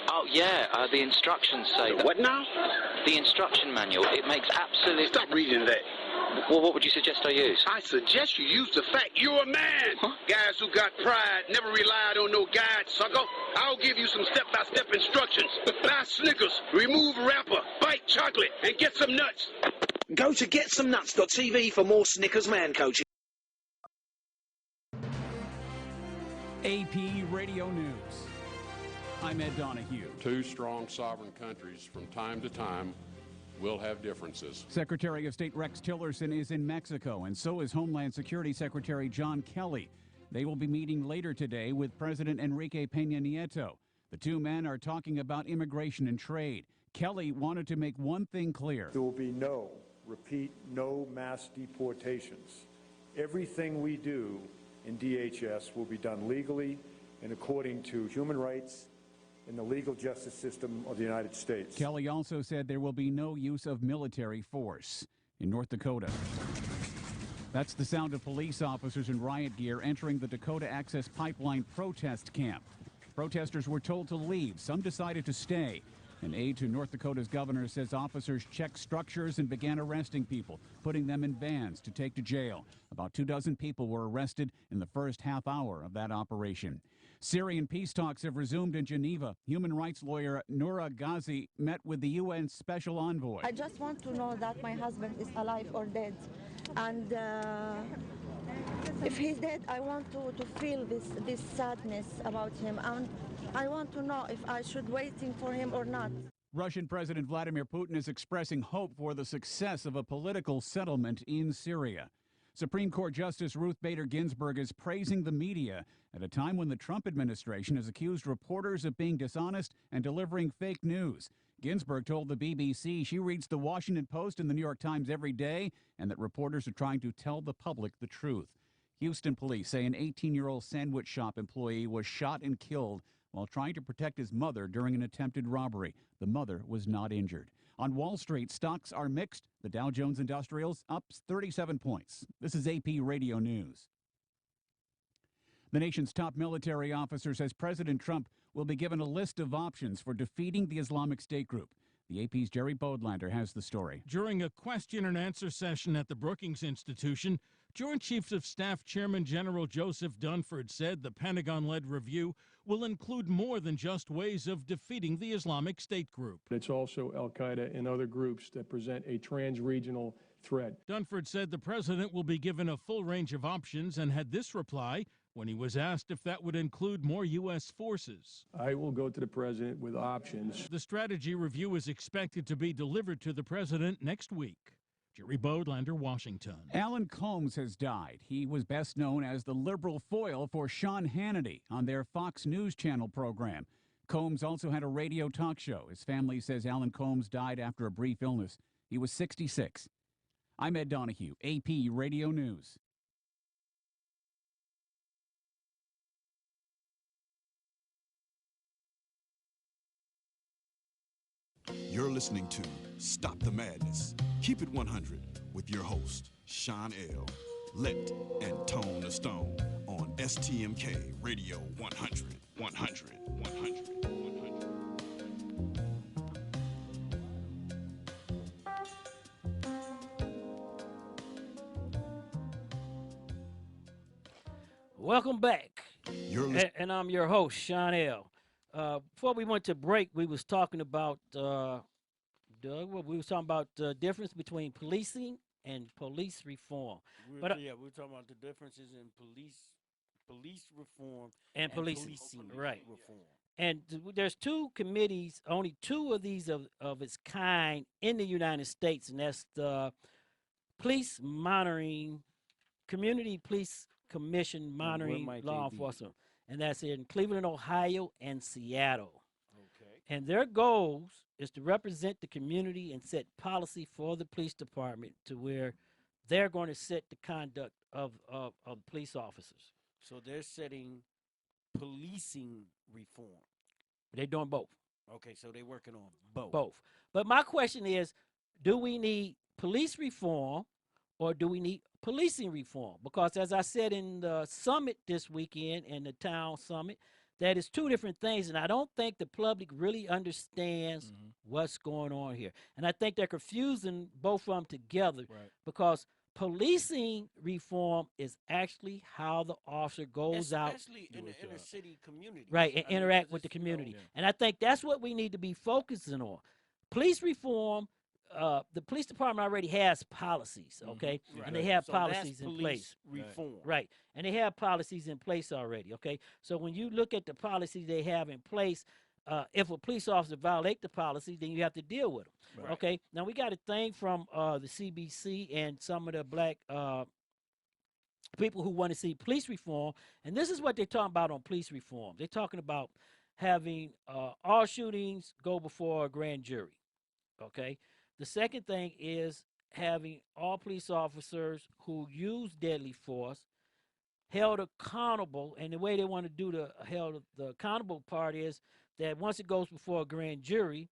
Oh, yeah, the instructions say that... What now? The instruction manual. It makes absolute... Stop reading that. Well, what would you suggest I use? I suggest you use the fact you're a man. Huh? Guys who got pride never relied on no guide, sucker. I'll give you some step-by-step instructions. Buy Snickers, remove wrapper, bite chocolate, and get some nuts. Go to GetSomeNuts.tv for more Snickers man coaching. AP Radio News. I'm Ed Donahue. Two strong sovereign countries from time to time will have differences. Secretary of State Rex Tillerson is in Mexico, and so is Homeland Security Secretary John Kelly. They will be meeting later today with President Enrique Peña Nieto. The two men are talking about immigration and trade. Kelly wanted to make one thing clear. There will be no mass deportations. Everything we do in DHS will be done legally and according to human rights in the legal justice system of the United States. Kelly also said there will be no use of military force in North Dakota. That's the sound of police officers in riot gear entering the Dakota Access Pipeline protest camp. Protesters were told to leave. Some decided to stay. An aide to North Dakota's governor says officers checked structures and began arresting people, putting them in vans to take to jail. About 24 people were arrested in the first half hour of that operation. Syrian peace talks have resumed in Geneva. Human rights lawyer Noura Ghazi met with the UN special envoy. I just want to know that my husband is alive or dead. And if he's dead, I want to feel this sadness about him. And I want to know if I should waiting for him or not. Russian President Vladimir Putin is expressing hope for the success of a political settlement in Syria. Supreme Court Justice Ruth Bader Ginsburg is praising the media at a time when the Trump administration has accused reporters of being dishonest and delivering fake news. Ginsburg told the BBC she reads the Washington Post and the New York Times every day and that reporters are trying to tell the public the truth. Houston police say an 18-year-old sandwich shop employee was shot and killed while trying to protect his mother during an attempted robbery. The mother was not injured. On Wall Street, stocks are mixed. The Dow Jones Industrials up 37 points. This is AP Radio News. The nation's top military officer says President Trump will be given a list of options for defeating the Islamic State group. The AP's Jerry Bodlander has the story. During a question and answer session at the Brookings Institution, Joint Chiefs of Staff Chairman General Joseph Dunford said the Pentagon-led review will include more than just ways of defeating the Islamic State group. It's also Al-Qaeda and other groups that present a trans-regional threat. Dunford said the president will be given a full range of options and had this reply when he was asked if that would include more U.S. forces. I will go to the president with options. The strategy review is expected to be delivered to the president next week. Jerry Bodlander, Washington. Alan Combs has died. He was best known as the liberal foil for Sean Hannity on their Fox News Channel program. Combs also had a radio talk show. His family says Alan Combs died after a brief illness. He was 66. I'm Ed Donahue, AP Radio News. You're listening to Stop the Madness. Keep it 100 with your host, Sean L. Let and Tone the Stone on STMK Radio 100, 100, 100, 100. Welcome back. You're And I'm your host, Sean L. Before we went to break, we was talking about Doug. We was talking about the difference between policing and police reform. We But were talking about the differences in police reform and police policing right. reform. And there's two committees, only two of these of its kind in the United States, and that's the Police Monitoring Community Police Commission monitoring might law they be? enforcement, and that's in Cleveland, Ohio, and Seattle. Okay. And their goals is to represent the community and set policy for the police department to where they're going to set the conduct of police officers. So they're setting policing reform. They're doing both. Okay, so they're working on both. Both. But my question is, do we need police reform or do we need policing reform? Because as I said in the summit this weekend, in the town summit, that is two different things, and I don't think the public really understands what's going on here. And I think they're confusing both of them together because policing reform is actually how the officer goes out. Especially in the inner city community. Right, and interact with the community. And I think that's what we need to be focusing on. Police reform, the police department already has policies, okay? And they have So that's policies in police place. reform. Right. And they have policies in place already, okay? So when you look at the policies they have in place, if a police officer violate the policy, then you have to deal with them, okay? Now, we got a thing from the CBC and some of the black people who want to see police reform, and this is what they're talking about on police reform. They're talking about having all shootings go before a grand jury, okay? The second thing is having all police officers who use deadly force held accountable, and the way they want to do the accountable part is that once it goes before a grand jury,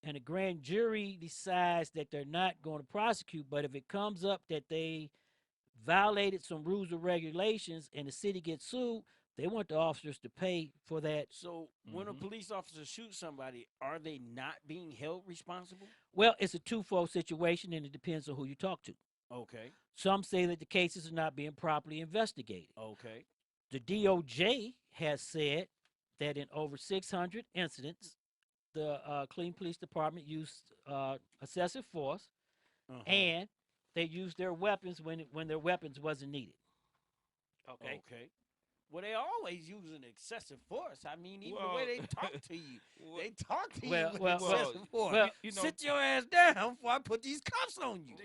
and the grand jury decides that they're not going to prosecute, but if it comes up that they violated some rules or regulations and the city gets sued, they want the officers to pay for that. So when a police officer shoots somebody, are they not being held responsible? Well, it's a twofold situation, and it depends on who you talk to. Okay. Some say that the cases are not being properly investigated. Okay. The DOJ has said that in over 600 incidents, the Cleveland Police Department used excessive force, and they used their weapons when their weapons wasn't needed. Okay. Okay. Well, they always using excessive force. I mean, even the way they talk to you, they talk to you with excessive force. Sit your ass down before I put these cuffs on you.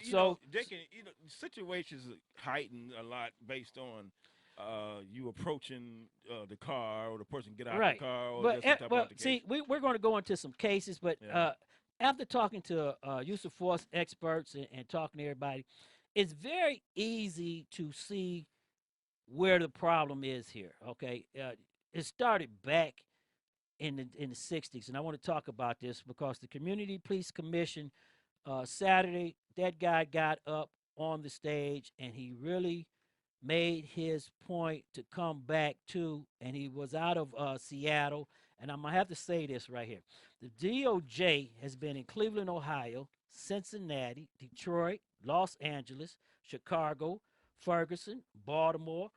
They can, situations heighten a lot based on you approaching the car or the person get out of the car. Or just some type of altercation. See, we're going to go into some cases, but after talking to use of force experts and talking to everybody, it's very easy to see where the problem is here. Okay, it started back in the 60s, and I want to talk about this because the Community Police Commission Saturday, that guy got up on the stage and he really made his point to come back to, and he was out of Seattle, and I'm gonna have to say this right here. The DOJ has been in Cleveland, Ohio, Cincinnati, Detroit, Los Angeles, Chicago, Ferguson, Baltimore,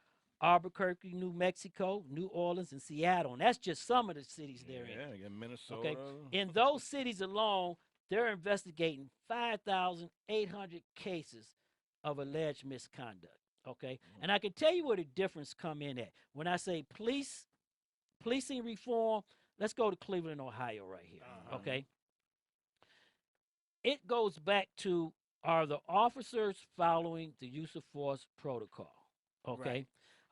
Albuquerque, New Mexico, New Orleans, and Seattle. And that's just some of the cities they're in. Yeah, you got Minnesota. Okay. In those cities alone, they're investigating 5,800 cases of alleged misconduct. Okay. And I can tell you where the difference come in at. When I say policing reform, let's go to Cleveland, Ohio right here. Okay. It goes back to, are the officers following the use of force protocol? Okay. Right.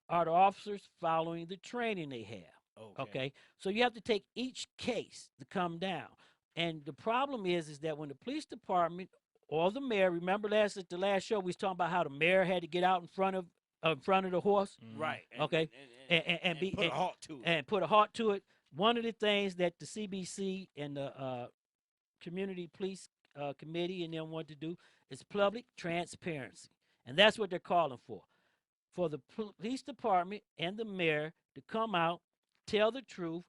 Are the officers following the training they have? Okay. So you have to take each case to come down. And the problem is that when the police department or the mayor, remember at the last show we was talking about how the mayor had to get out in front of the horse, Right. okay, and put a halt to it. and put a halt to it. One of the things that the CBC and the Community Police Committee and them want to do is public transparency, and that's what they're calling for the police department and the mayor to come out, tell the truth,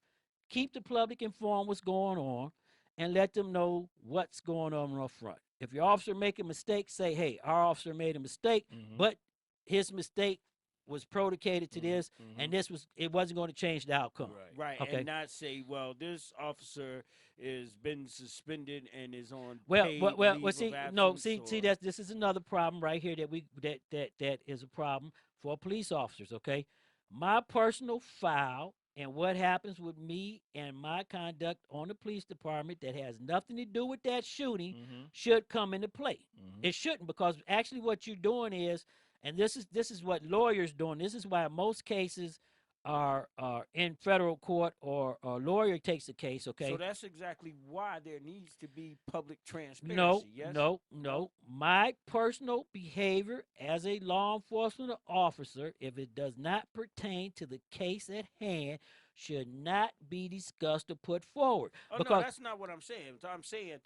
keep the public informed what's going on, and let them know what's going on up front. If your officer make a mistake, say, hey, our officer made a mistake, but his mistake was predicated to this, and it wasn't going to change the outcome. Right. Okay. And not say, well, this officer has been suspended and is on Well, paid well, leave see, of no, absence see, or- this is another problem right here that is a problem for police officers. Okay, my personal file and what happens with me and my conduct on the police department that has nothing to do with that shooting should come into play. It shouldn't, because actually what you're doing is, and this is what lawyers doing. This is why most cases are in federal court, or a lawyer takes the case. Okay. So that's exactly why there needs to be public transparency. No, yes? no. My personal behavior as a law enforcement officer, if it does not pertain to the case at hand, should not be discussed or put forward. Oh, because no, that's not what I'm saying. I'm saying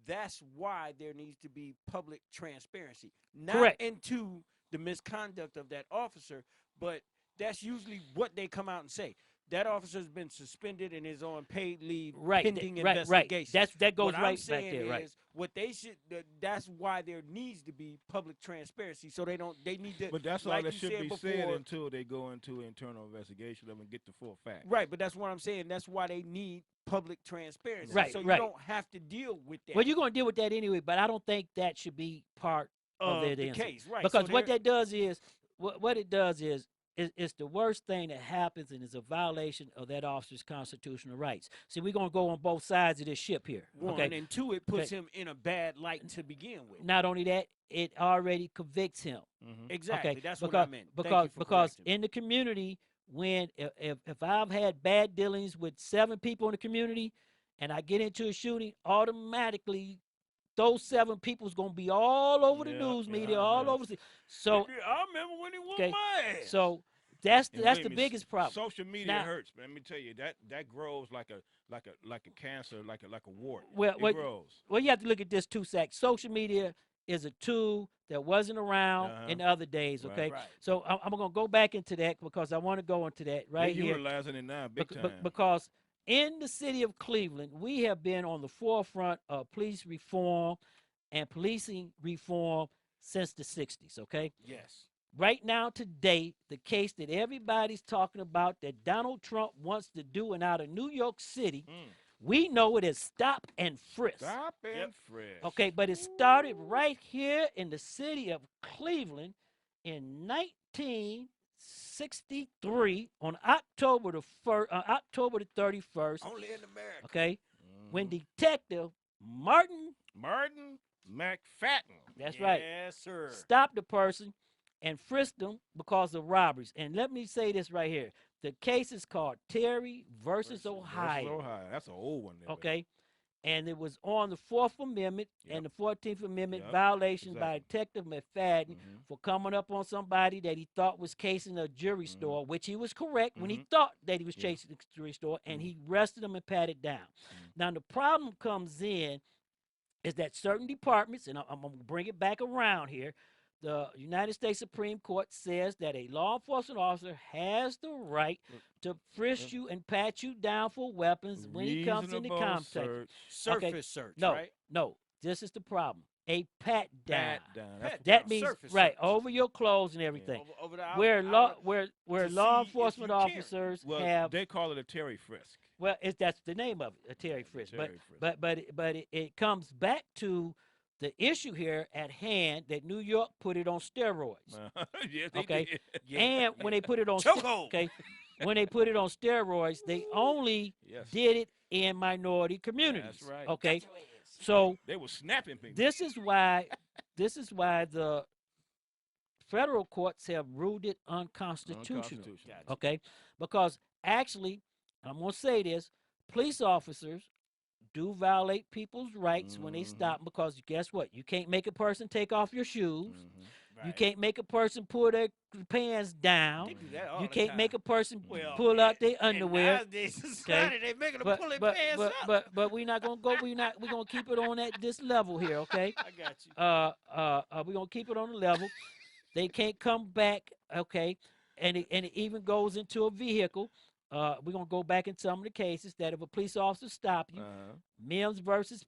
that's why there needs to be public transparency. Not Correct. into the misconduct of that officer, but that's usually what they come out and say. That officer's been suspended and is on paid leave pending investigation. That goes what I'm right back saying there. Right. is what they should. That's why there needs to be public transparency. So they don't. They need to. But that's like all that you should said be before, said until they go into internal investigation of and get the full fact. Right, but that's what I'm saying. That's why they need public transparency. Right, so you right. don't have to deal with that. Well, you're going to deal with that anyway, but I don't think that should be part of the answer. case, right? Because So what there- that does is, what it does is, it's the worst thing that happens, and it's a violation of that officer's constitutional rights. See, we're going to go on both sides of this ship here. One, okay? and two, it puts Okay. him in a bad light to begin with. Not only that, it already convicts him. Exactly, Okay? that's because, what I meant. Thank Because you for because correcting me. in the community, when if I've had bad dealings with 7 people in the community, and I get into a shooting, automatically those 7 people's gonna be all over the news media, all over. So I remember when he whooped okay, my ass. so that's And that's believe the me, biggest problem. Social media Now- hurts, man. Let me tell you, that grows like a cancer, like a wart. Well, it well, grows. well, you have to look at this too, Sack. Social media is a tool that wasn't around in the other days. Right. Okay, Right. so I'm gonna go back into that because I want to go into that right You're here. utilizing it now, big time. Because in the city of Cleveland, we have been on the forefront of police reform and policing reform since the 60s. Okay. Yes. Right now, today, the case that everybody's talking about that Donald Trump wants to do, and out of New York City, we know it is stop and frisk. Stop and frisk. Okay, but it started right here in the city of Cleveland in 1963 on October the 31st. Only in America. Okay, when Detective Martin McFadden. That's right. Yes, sir. Stopped the person and frisked them because of robberies. And let me say this right here. The case is called Terry versus Ohio. That's an old one. There, Okay. And it was on the 4th Amendment and the 14th Amendment Yep, violation by exactly. Detective McFadden for coming up on somebody that he thought was casing a jewelry store, which he was correct when he thought that he was chasing a jewelry store, and he arrested him and patted down. Now, the problem comes in is that certain departments, and I'm going to bring it back around here, the United States Supreme Court says that a law enforcement officer has the right to frisk you and pat you down for weapons when he comes into Reasonable contact. search. Surface search, No, right? no. This is the problem. a pat down. Pat down. That's That means surface, right surface. over your clothes and everything. Over the Where outer- law outer- where to law see if enforcement you carry. officers well, have they call it a Terry frisk. well, that's the name of it, a Terry frisk. Terry frisk. But it comes back to the issue here at hand that New York put it on steroids. Yes, they Okay, did. and when they put it on Chokehold. okay, when they put it on steroids, they only Yes. did it in minority communities. That's right. Okay, so They were snapping people. this is why the federal courts have ruled it unconstitutional. Unconstitutional. Okay, because actually, I'm gonna say this: police officers do violate people's rights when they stop. Because guess what? You can't make a person take off your shoes. You can't make a person pull their pants down. They do that all You the can't time. make a person Well, pull out their in underwear. nowadays society, they making them pull their but, pants but, up. but we're not gonna go. We're gonna keep it on at this level here. Okay. I got you. We're gonna keep it on the level. They can't come back. Okay. And it even goes into a vehicle. We're gonna go back in some of the cases that if a police officer stop you, Mims versus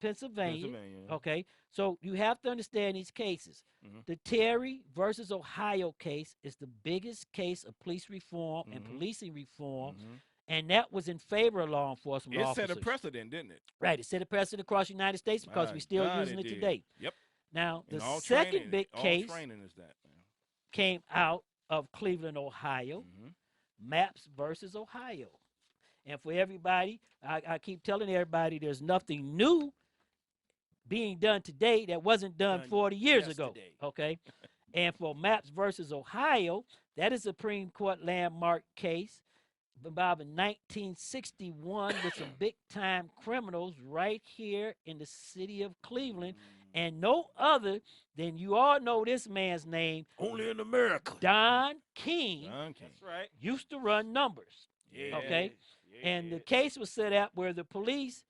Pennsylvania. Okay, so you have to understand these cases. The Terry versus Ohio case is the biggest case of police reform and policing reform, and that was in favor of law enforcement It officers. set a precedent, didn't it? Right, it set a precedent across the United States because My we're still God, using it did. today. Yep. Now, the And all second training- big all case training is that. came out of Cleveland, Ohio. Maps versus Ohio. And for everybody, I keep telling everybody there's nothing new being done today that wasn't done 40 years ago. yesterday. Okay. And for Maps versus Ohio, that is a Supreme Court landmark case involving 1961 with some big time criminals right here in the city of Cleveland. And no other than you all know this man's name. Only in America. Don King. That's right. Used to run numbers. Yeah, Okay. And the case was set up where the police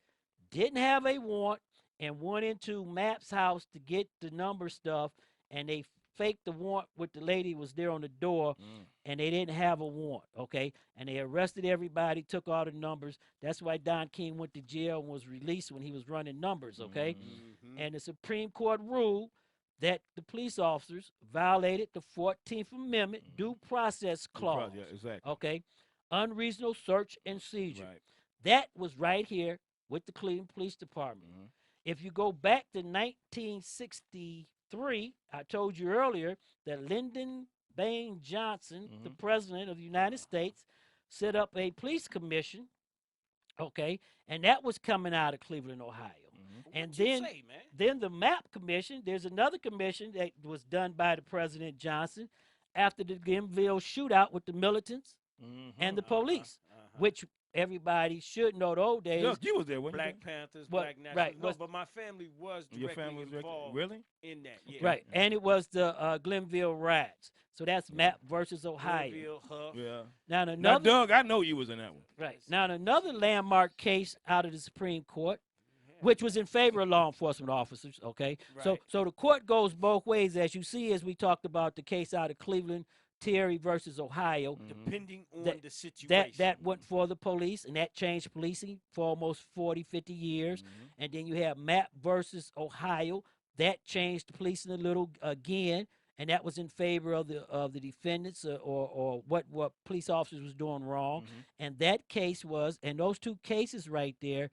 didn't have a warrant and went into Mapp's house to get the number stuff, and they faked the warrant with the lady who was there on the door, and they didn't have a warrant. Okay. And they arrested everybody, took all the numbers. That's why Don King went to jail and was released when he was running numbers. Okay. And the Supreme Court ruled that the police officers violated the 14th Amendment due process clause. Yeah, exactly. Okay. Unreasonable search and seizure. Right. That was right here with the Cleveland Police Department. If you go back to 1963, I told you earlier that Lyndon Baines Johnson, the president of the United States, set up a police commission. Okay. And that was coming out of Cleveland, Ohio. And What you then, say, man? then the MAP commission, there's another commission that was done by the President Johnson after the Glenville shootout with the militants and the police, which everybody should know the old days. Look, you was there, weren't Black you? Panthers, What- Black Nationals. right, No, what's- but my family was Your directly family was directly- involved really? in that. Yeah. Right, and it was the Glenville riots. So that's MAP versus Ohio. Glenville, Huff. Yeah. Now Now, another Doug, I know you was in that one. right now another landmark case out of the Supreme Court, which was in favor of law enforcement officers. Okay, so the court goes both ways, as you see, as we talked about the case out of Cleveland, Terry versus Ohio. Depending on that, the situation. that went for the police, and that changed policing for almost 40, 50 years. And then you have Mapp versus Ohio. That changed policing a little again, and that was in favor of the defendants or what police officers was doing wrong. And that case was, and those two cases right there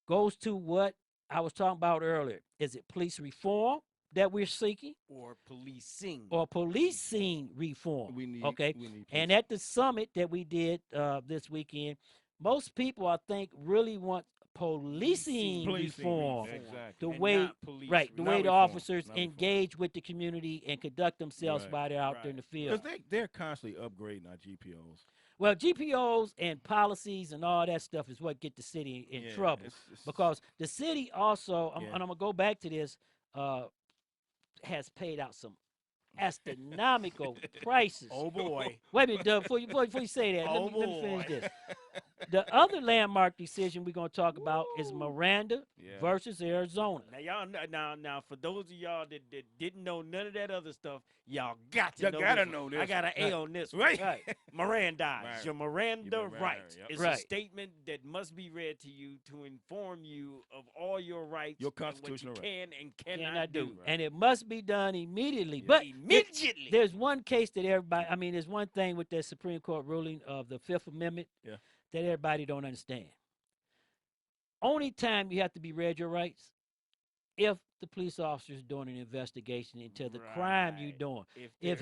goes to what I was talking about earlier. Is it police reform that we're seeking? Or policing. Or policing reform. We need, okay. we need And at the summit that we did this weekend, most people I think really want policing reform. Exactly. The And way not police right, the Not way the reform, officers not reform. engage with the community and conduct themselves Right, while they're out there in the field. Because they're constantly upgrading our GPOs. Well, GPOs and policies and all that stuff is what get the city in Yeah, trouble, it's- because the city also, Yeah. and I'm gonna go back to this, has paid out some astronomical prices. Oh boy. Wait a minute, Doug, before you say that, Oh, let me finish boy. this. the other landmark decision we're going to talk about is Miranda versus Arizona. Now y'all now for those of y'all that didn't know none of that other stuff, y'all got to You know gotta this know one. this I got an one. A on this one. Right. Miranda, Right. your Miranda Miranda, rights. yep. It's Right. a statement that must be read to you to inform you of all your rights, Your and what constitutional you rights. can and cannot Cannot do. do. And it must be done immediately. Yeah. But Immediately. there's one case that everybody, I mean, there's one thing with that Supreme Court ruling of the Fifth Amendment Yeah. that everybody don't understand. Only time you have to be read your rights if the police officer is doing an investigation into the crime you're Right. doing. If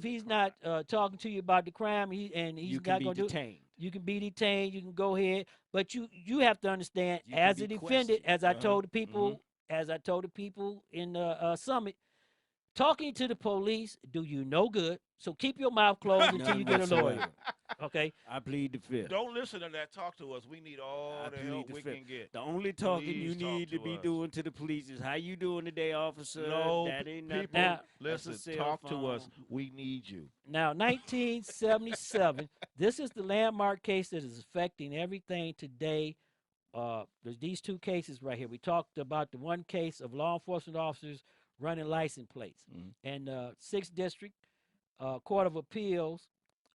He's not talking to you about the crime, he's you can not be going to do. detained. You can be detained. You can go ahead, but you have to understand You can as be a defendant, as I Uh-huh. told the people, in the summit, talking to the police do you no good. So keep your mouth closed until None you get a lawyer. whatsoever. Okay. I plead the fifth. Don't listen to that. Talk to us. We need all I the plead help the we fifth. can get. The only talking you Please talk need to to be us. doing to the police is how you doing today, officer. No, that ain't nothing. people, Now- That's a listen. cell Talk to us. phone. We need you. Now, 1977, this is the landmark case that is affecting everything today. There's these two cases right here. We talked about the one case of law enforcement officers running license plates. And 6th District Court of Appeals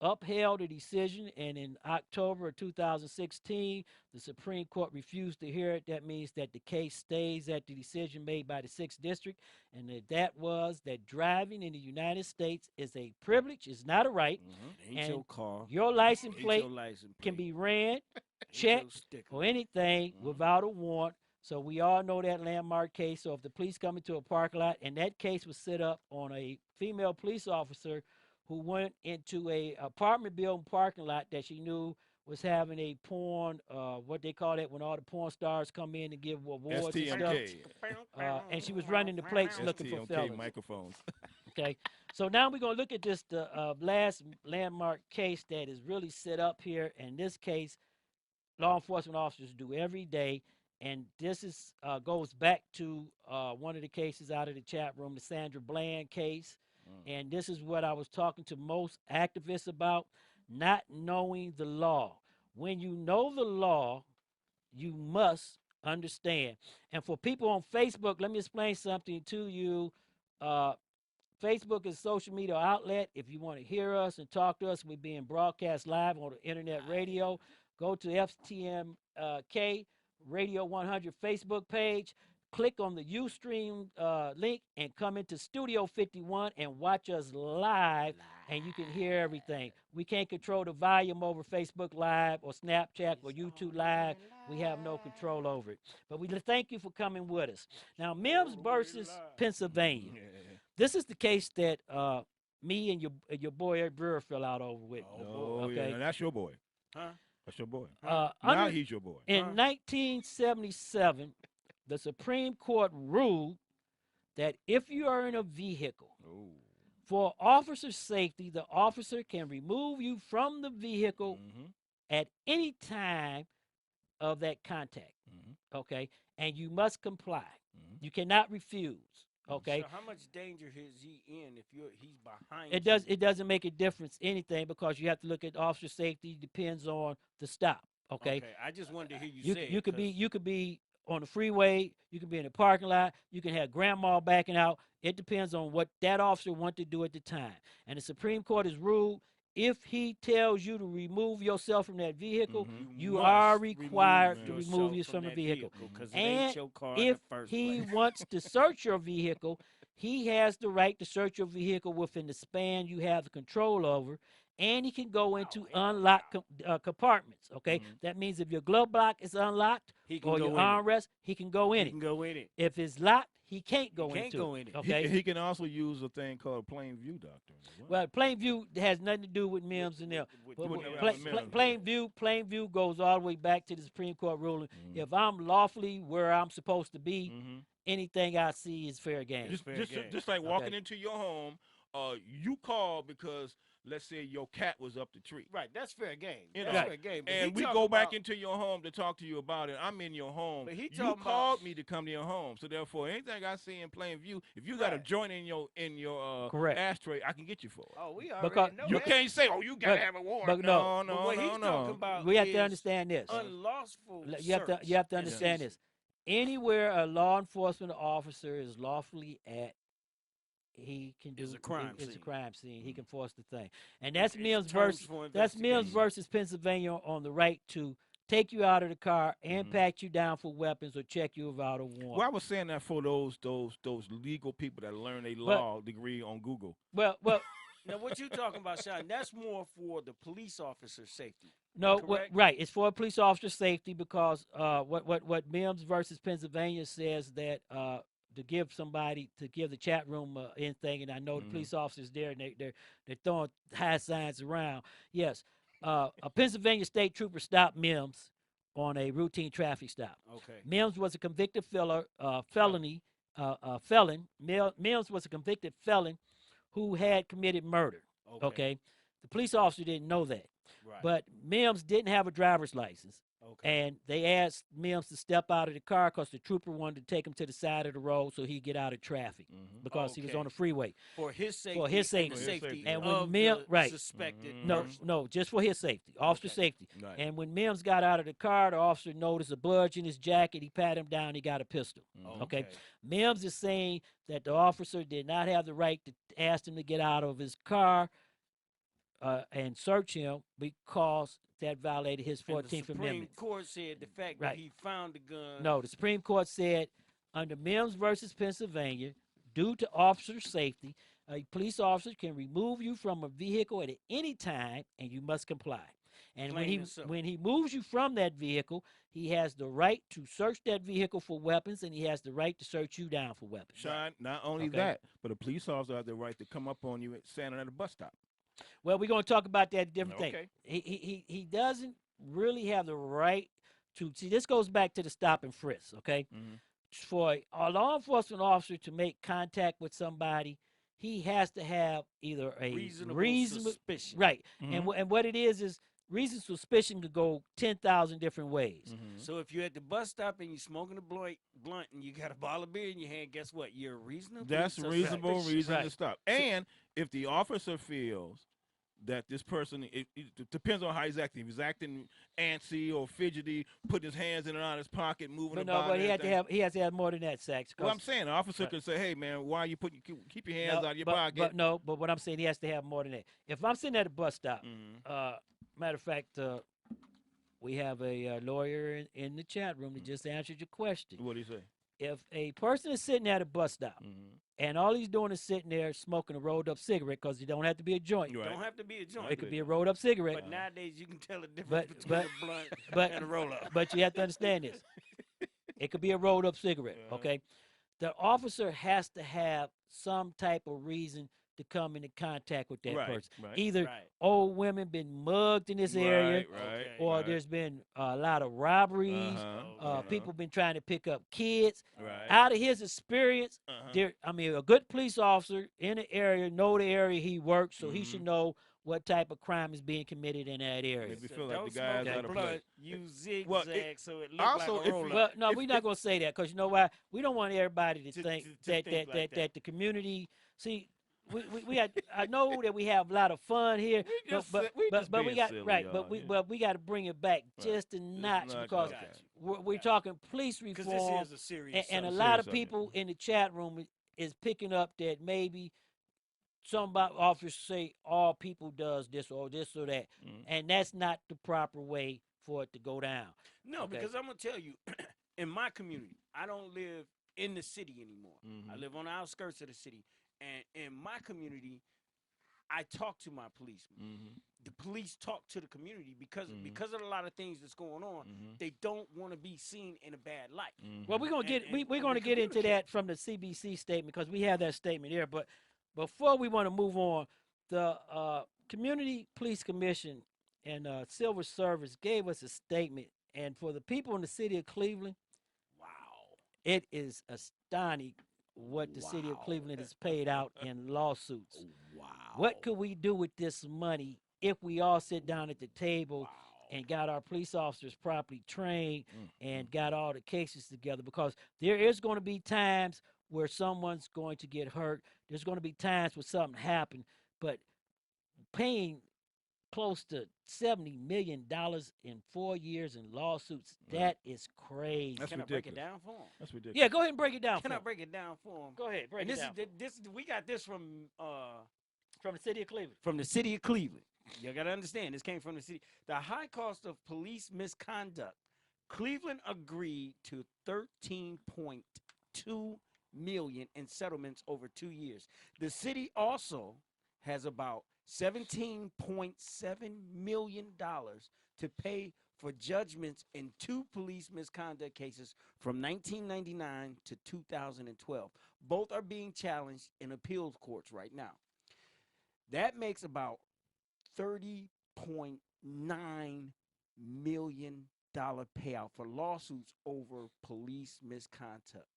upheld a decision, and in October of 2016, the Supreme Court refused to hear it. That means that the case stays at the decision made by the 6th District, and that was that driving in the United States is a privilege, it's not a right. Ain't And your car. your license Ain't plate your license can plate. be ran, Ain't your checked, sticker. or anything without a warrant. So we all know that landmark case. So if the police come into a parking lot, and that case was set up on a female police officer who went into a apartment building parking lot that she knew was having a porn, what they call it when all the porn stars come in and give awards and stuff. STMK. And she was running the plates looking for STMK fellas. microphones. Okay, so now we're going to look at this last landmark case that is really set up here. And this case, law enforcement officers do every day. And this is goes back to one of the cases out of the chat room, the Sandra Bland case. And this is what I was talking to most activists about, not knowing the law. When you know the law, you must understand. And for people on Facebook, let me explain something to you. Facebook is a social media outlet. If you want to hear us and talk to us, we're being broadcast live on the internet radio. Go to FTMK Radio 100 Facebook page. Click on the Ustream link and come into Studio 51 and watch us live, and you can hear everything. We can't control the volume over Facebook Live or Snapchat or YouTube Live. We have no control over it. But we thank you for coming with us. Now, Mims versus Pennsylvania. This is the case that me and your boy Eric Brewer fell out over with. Oh, yeah. Now that's your boy. Huh? That's your boy. Now he's your boy. In 1977, the Supreme Court ruled that if you are in a vehicle for officer safety, the officer can remove you from the vehicle at any time of that contact. Okay, and you must comply. You cannot refuse. Okay. So how much danger is he in if he's behind? It doesn't make a difference anything because you have to look at officer safety. Depends on the stop. Okay. I just wanted to hear you say you it, could be on the freeway. You can be in the parking lot. You can have grandma backing out. It depends on what that officer wants to do at the time. And the Supreme Court has ruled if he tells you to remove yourself from that vehicle, you are required to remove yourself from the vehicle. And if he wants to search your vehicle, he has the right to search your vehicle within the span you have the control over. And he can go into unlocked compartments. Okay, that means if your glove box is unlocked or your armrest, he can go in it. He can go in it. If it's locked, he can't go into it. Okay, He can also use a thing called plain view, doctor. Well, plain view has nothing to do with Mims and them. Mims, Plain view goes all the way back to the Supreme Court ruling. If I'm lawfully where I'm supposed to be, anything I see is fair game. Just like walking into your home, you call because let's say your cat was up the tree. Right, that's fair game. You That's know, fair game. But and he we talking go back about- into your home to talk to you about it. I'm in your home. But he You talking called about- me to come to your home, so therefore, anything I see in plain view, if you got a Right. joint in your Correct. ashtray, I can get you for it. Oh, we Because- already know You that. can't say, "Oh, you gotta But- have a warrant." but no. no, But what he's no. talking about We have to is understand this. unlawful You have to search and understand seizure. this. Anywhere a law enforcement officer is lawfully at, he can do Is a crime is a scene. crime scene. He can force the thing, and that's It's Mills terms versus for that's Mills investigation. versus Pennsylvania on the right to take you out of the car and pat you down for weapons or check you without a warrant. Well, I was saying that for those legal people that learn a law degree on Google. Well, Now, what you talking about, Sean? That's more for the police officer's safety. no, correct? right. It's for police officer safety because what Mims versus Pennsylvania says that to give the chat room anything, and I know the police officers there and they're throwing high signs around. Yes, a Pennsylvania state trooper stopped Mims on a routine traffic stop. Okay. Mims was a convicted felon. Mims was a convicted felon who had committed murder. Okay. The police officer didn't know that. Right. But Mims didn't have a driver's license. Okay. And they asked Mims to step out of the car because the trooper wanted to take him to the side of the road so he'd get out of traffic because he was Okay. on the freeway. For his safety. For his and the safety. safety And of when Mims, the right. suspected No, person. no, just for his safety, officer safety. Right. And when Mims got out of the car, the officer noticed a bulge in his jacket. He patted him down. He got a pistol. Okay. Mims is saying that the officer did not have the right to ask him to get out of his car and search him because that violated his And 14th the Supreme Amendment. Court said the fact Right. that he found the gun. No, the Supreme Court said under Mims versus Pennsylvania, due to officer safety, a police officer can remove you from a vehicle at any time and you must comply. And Plain and simple. when he moves you from that vehicle, he has the right to search that vehicle for weapons and he has the right to search you down for weapons. Sean, not only Okay. that, but a police officer has the right to come up on you standing at a bus stop. Well, we're going to talk about that different Okay. thing. He doesn't really have the right to see. This goes back to the stop and frisk. Okay, for a law enforcement officer to make contact with somebody, he has to have either a Reasonable suspicion. right? And what it is reasonable suspicion could go 10,000 different ways. So if you're at the bus stop and you're smoking a blunt and you got a bottle of beer in your hand, guess what? You're reasonable. That's reasonable reason to Right. stop. And if the officer feels that this person, it depends on how he's acting. If he's acting antsy or fidgety, putting his hands in and out of his pocket, moving But no, about. but and everything. he has to have more than that, Sachs. Well, I'm saying, the officer could say, "Hey, man, why are you keep your hands out of your pocket?" But what I'm saying, he has to have more than that. If I'm sitting at a bus stop, matter of fact, we have a lawyer in the chat room that just answered your question. What do you say? If a person is sitting at a bus stop and all he's doing is sitting there smoking a rolled up cigarette, because you don't have to be a joint. Don't have to be a joint. It could be a rolled up cigarette. But nowadays you can tell the difference But between a blunt but and a roll up. but you have to understand this. It could be a rolled up cigarette. Okay, the officer has to have some type of reason to come into contact with that Right, person. right. Either Right. old women been mugged in this area, right, or right. there's been a lot of robberies. People been trying to pick up kids. Right. Out of his experience, a good police officer in the area know the area he works, so he should know what type of crime is being committed in that area. Maybe feel like Don't the guy's smoke out a of blunt, place. you zigzag Well, it- so it looks also, like if a roll you- up. Well, no, we're not going to say that, because you know why? We don't want everybody to think to that think like that. the community. See, we had. I know that we have a lot of fun here, just but we just we being got silly, right, y'all, but we got to bring it back just a notch, notch, because okay. we're talking police 'Cause reform, this is a serious and a subject. lot of Serious people in the chat room is picking up that maybe some officers say all people does this or that, and that's not the proper way for it to go down. No, Okay. because I'm gonna tell you, in my community, I don't live in the city anymore. I live on the outskirts of the city, and in my community, I talk to my policemen. The police talk to the community because of a lot of things that's going on. They don't want to be seen in a bad light. Well, we're gonna we're gonna get into that from the CBC statement, because we have that statement here. But before we want to move on, the Community Police Commission and Civil Service gave us a statement, and for the people in the city of Cleveland, wow, it is astonishing what the city of Cleveland has paid out in lawsuits. Wow. What could we do with this money if we all sit down at the table and got our police officers properly trained and got all the cases together? Because there is going to be times where someone's going to get hurt. There's going to be times where something happened, but paying close to $70 million in 4 years in lawsuits, that is crazy. That's Can ridiculous. I break it down for him? That's ridiculous. Yeah, go ahead and break it down Can for I him. break it down for him? Go ahead, break And it this down. is we got this from the city of Cleveland. From the city of Cleveland. You got to understand, this came from the city. The high cost of police misconduct. Cleveland agreed to $13.2 million in settlements over 2 years. The city also has about $17.7 million to pay for judgments in 2 police misconduct cases from 1999 to 2012. Both are being challenged in appeals courts right now. That makes about $30.9 million payout for lawsuits over police misconduct.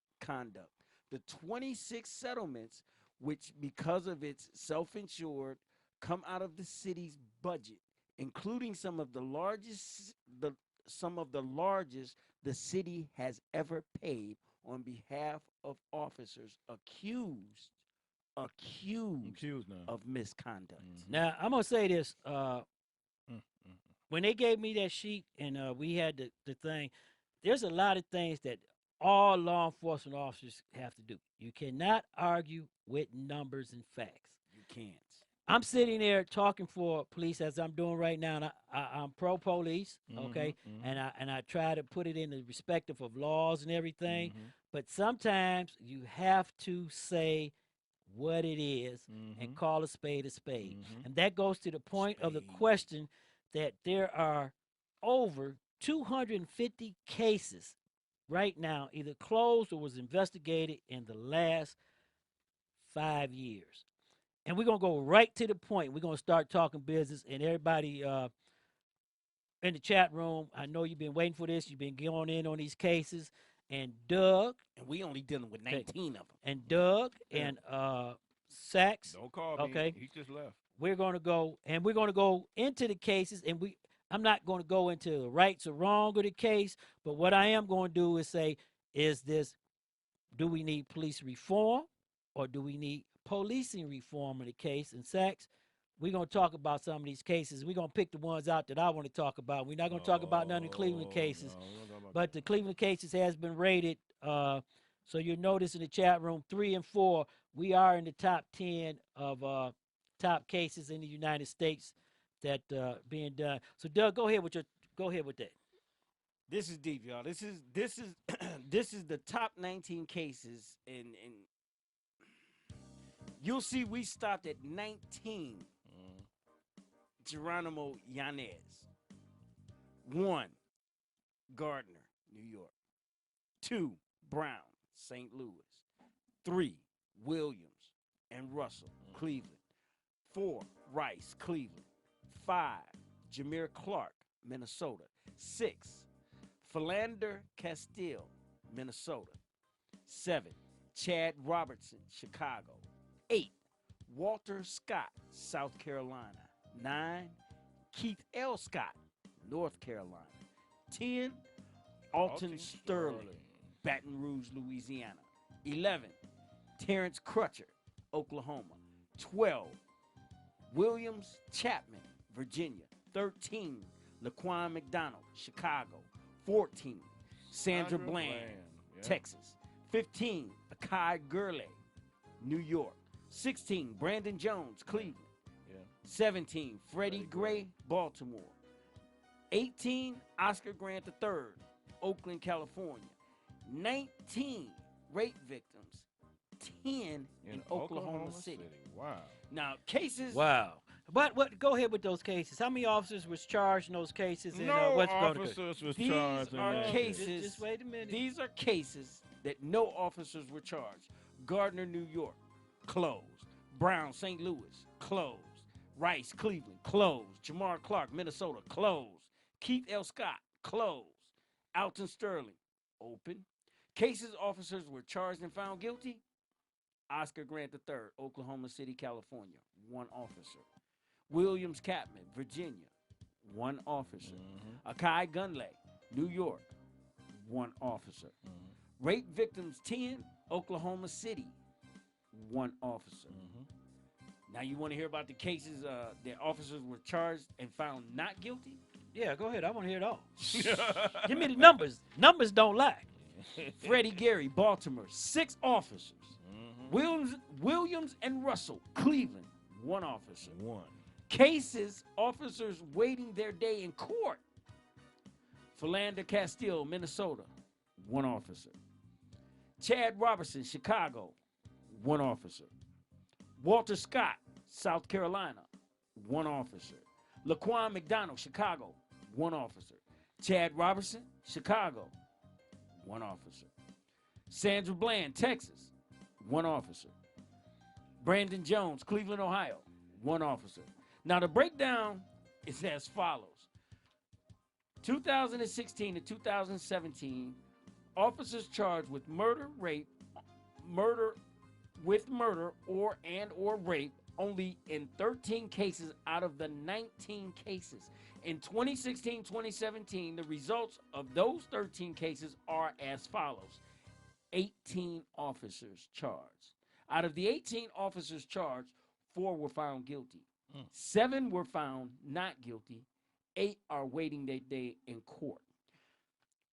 The 26 settlements, which because of its self-insured, come out of the city's budget, including some of the largest the city has ever paid on behalf of officers accused of misconduct. Now, I'm going to say this. When they gave me that sheet and we had the thing, there's a lot of things that all law enforcement officers have to do. You cannot argue with numbers and facts. You can't. I'm sitting there talking for police as I'm doing right now, and I'm pro-police, okay? And I try to put it in the perspective of laws and everything. But sometimes you have to say what it is and call a spade a spade. And that goes to the point of the question that there are over 250 cases right now, either closed or was investigated in the last 5 years. And we're going to go right to the point. We're going to start talking business. And everybody in the chat room, I know you've been waiting for this. You've been going in on these cases. And Doug. And we only dealing with 19 of them. And Doug and Sachs. Don't call me. Okay. He just left. We're going to go into the cases. And I'm not going to go into the rights or wrong of the case. But what I am going to do is say, do we need police reform or do we need policing reform in the case? And Sachs, we're going to talk about some of these cases. We're going to pick the ones out that I want to talk about. We're not going to talk about none of the Cleveland cases. But the Cleveland cases has been rated. So you'll notice in the chat room, 3 and 4, we are in the top 10 of top cases in the United States that being done. So Doug, go ahead with that. This is deep, y'all. This is this is the top 19 cases, and you'll see we stopped at 19. Geronimo Yanez. 1, Gardner, New York. 2, Brown, St. Louis. 3, Williams and Russell, Cleveland. 4, Rice, Cleveland. 5, Jameer Clark, Minnesota. 6, Philander Castile, Minnesota. 7, Chad Robertson, Chicago. 8, Walter Scott, South Carolina. 9, Keith L. Scott, North Carolina. 10, Alton Sterling, Baton Rouge, Louisiana. 11, Terrence Crutcher, Oklahoma. 12, Williams Chapman, Virginia. 13, Laquan McDonald, Chicago. 14, Sandra Bland, Texas. 15, Akai Gurley, New York. 16, Brandon Jones, Cleveland. 17, Freddie Gray, Baltimore. 18, Oscar Grant III, Oakland, California. 19, rape victims. 10 in Oklahoma City. Wow. Now, cases. Wow. But go ahead with those cases. How many officers was charged in those cases? And, No what's officers was charged. These are cases. Just wait a minute. These are cases that no officers were charged. Gardner, New York, closed. Brown, St. Louis, closed. Rice, Cleveland, closed. Jamar Clark, Minnesota, closed. Keith L. Scott, closed. Alton Sterling, open. Cases officers were charged and found guilty, Oscar Grant III, Oklahoma City, California, 1 officer. Williams Capman, Virginia, 1 officer. Akai Gunlay, New York, 1 officer. Rape victims 10, Oklahoma City, 1 officer. Now you want to hear about the cases that officers were charged and found not guilty? Yeah, go ahead. I want to hear it all. Give me the numbers. Numbers don't lie. Freddie Gary, Baltimore, 6 officers. Williams and Russell, Cleveland, 1 officer. 1. Cases, officers waiting their day in court. Philander Castile, Minnesota, 1 officer. Chad Robertson, Chicago, 1 officer. Walter Scott, South Carolina, 1 officer. Laquan McDonald, Chicago, 1 officer. Chad Robertson, Chicago, 1 officer. Sandra Bland, Texas, 1 officer. Brandon Jones, Cleveland, Ohio, 1 officer. Now the breakdown is as follows. 2016 to 2017, officers charged with murder, rape, murder or rape only in 13 cases out of the 19 cases. In 2016-2017, the results of those 13 cases are as follows. 18 officers charged. Out of the 18 officers charged, 4 were found guilty. 7 were found not guilty. 8 are waiting their day in court.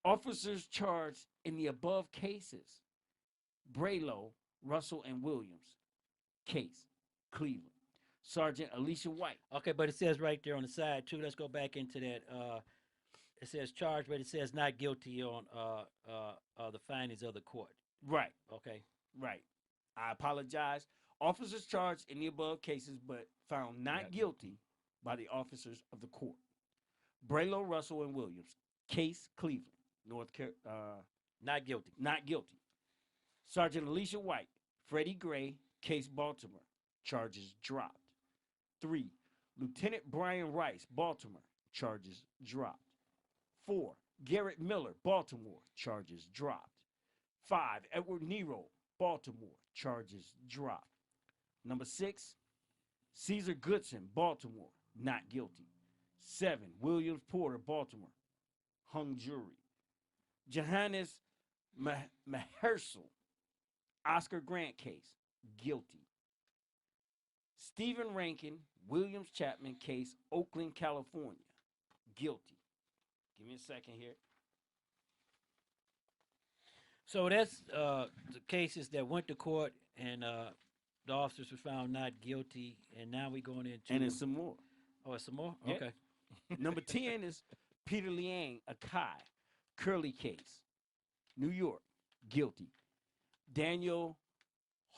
Officers charged in the above cases: Braylow, Russell, and Williams. Case, Cleveland. Sergeant Alicia White. Okay, but it says right there on the side, too. Let's go back into that. It says charged, but it says not guilty on the findings of the court. Right. Okay. Right. I apologize. Officers charged in the above cases, but found not guilty by the officers of the court. Braylow, Russell, and Williams. Case, Cleveland, North Carolina. Not guilty. Not guilty. Sergeant Alicia White, Freddie Gray, case, Baltimore. Charges dropped. 3. Lieutenant Brian Rice, Baltimore. Charges dropped. 4. Garrett Miller, Baltimore. Charges dropped. 5. Edward Nero, Baltimore. Charges dropped. Number 6. Caesar Goodson, Baltimore. Not guilty. 7. Williams Porter, Baltimore. Hung jury. Johannes Mahersel, Oscar Grant case. Guilty. Stephen Rankin, Williams Chapman case, Oakland, California. Guilty. Give me a second here. So that's the cases that went to court and the officers were found not guilty, and now we're going into... And there's some more. Oh, it's some more? Yeah. Okay. Number 10 is Peter Liang, Akai, Curley case, New York, guilty. Daniel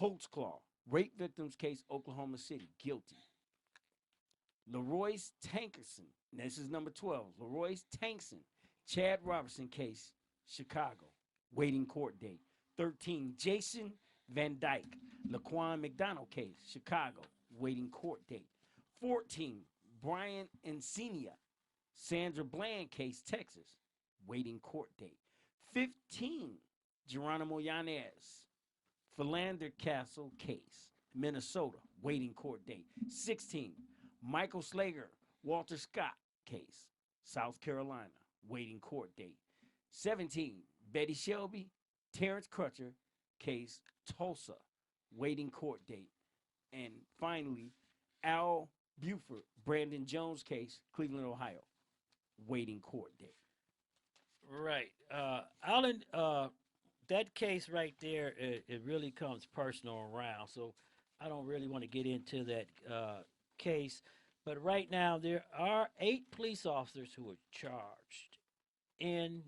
Holtzclaw, rape victims case, Oklahoma City, guilty. Leroyce Tankerson, this is number 12, Leroyce Tankson, Chad Robertson case, Chicago, waiting court date. 13, Jason Van Dyke, Laquan McDonald case, Chicago, waiting court date. 14, Brian Encenia, Sandra Bland case, Texas, waiting court date. 15, Geronimo Yanez, Philander Castle case, Minnesota, waiting court date. 16, Michael Slager, Walter Scott case, South Carolina, waiting court date. 17, Betty Shelby, Terrence Crutcher case, Tulsa, waiting court date. And finally, Al Buford, Brandon Jones case, Cleveland, Ohio, waiting court date. Right. Alan, that case right there, it really comes personal around. So I don't really want to get into that case. But right now, there are 8 police officers who are charged in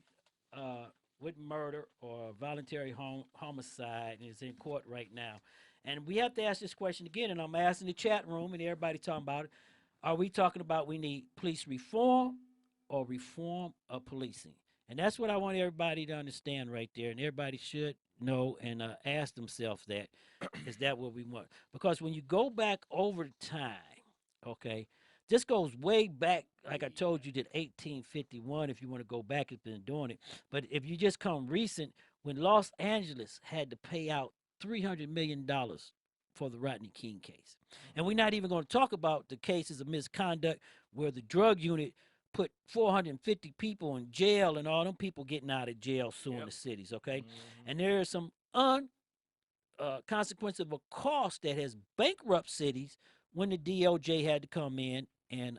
with murder or voluntary homicide, and it's in court right now. And we have to ask this question again, and I'm asking the chat room and everybody talking about it. Are we talking about we need police reform or reform of policing? And that's what I want everybody to understand right there, and everybody should know and ask themselves that. Is that what we want? Because when you go back over time, okay, this goes way back, like I told you, to 1851, if you want to go back, it's been doing it. But if you just come recent, when Los Angeles had to pay out $300 million for the Rodney King case. And we're not even going to talk about the cases of misconduct where the drug unit put 450 people in jail and all them people getting out of jail suing the cities, okay? And there are some consequence of a cost that has bankrupt cities when the DOJ had to come in and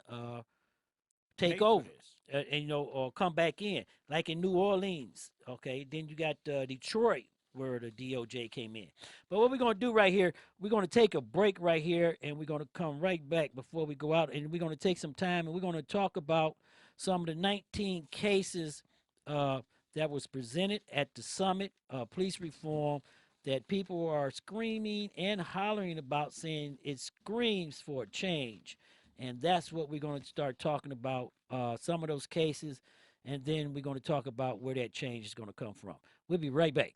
take over and, you know, or come back in, like in New Orleans, okay? Then you got Detroit, where the DOJ came in. But what we're going to do right here, we're going to take a break right here, and we're going to come right back before we go out, and we're going to take some time, and we're going to talk about some of the 19 cases that was presented at the summit, police reform, that people are screaming and hollering about, saying it screams for a change. And that's what we're going to start talking about, some of those cases, and then we're going to talk about where that change is going to come from. We'll be right back.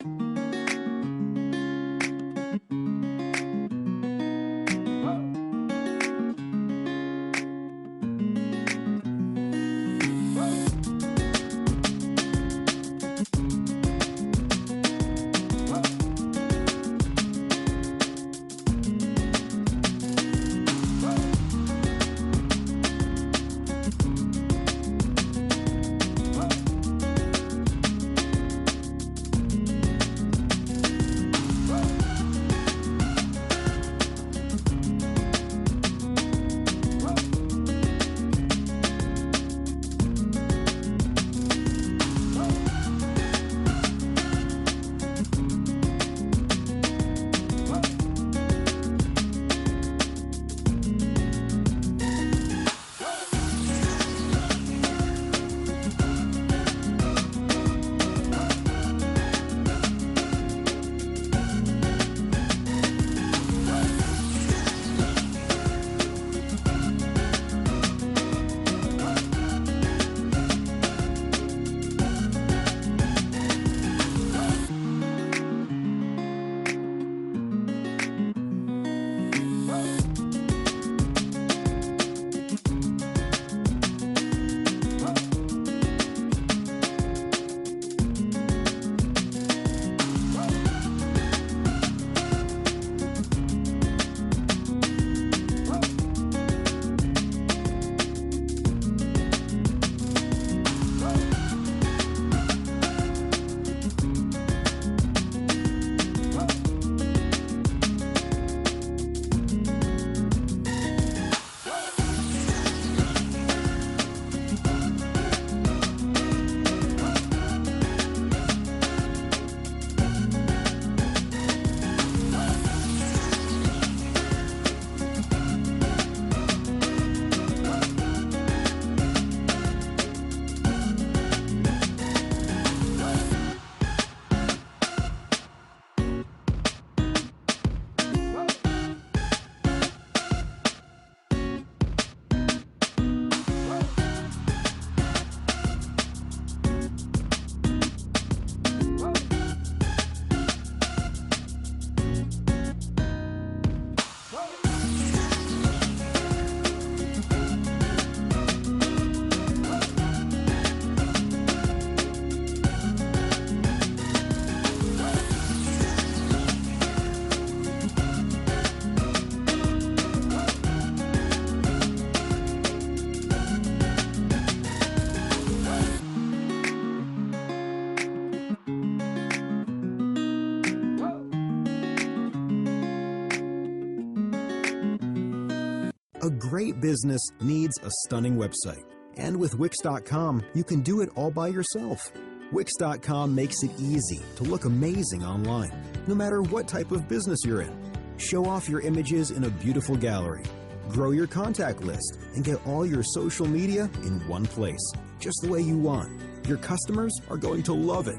A great business needs a stunning website. And with Wix.com, you can do it all by yourself. Wix.com makes it easy to look amazing online, no matter what type of business you're in. Show off your images in a beautiful gallery. Grow your contact list and get all your social media in one place, just the way you want. Your customers are going to love it.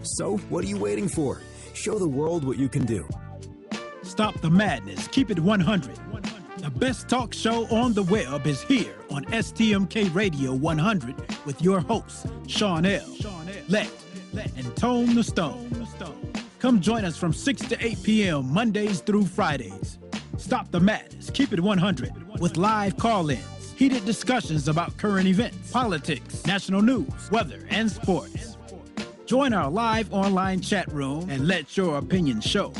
So, what are you waiting for? Show the world what you can do. Stop the madness. Keep it 100. The best talk show on the web is here on STMK Radio 100 with your hosts, Sean L., Let, and Tone the Stone. Come join us from 6 to 8 p.m. Mondays through Fridays. Stop the madness. Keep it 100 with live call-ins, heated discussions about current events, politics, national news, weather, and sports. Join our live online chat room and let your opinion show.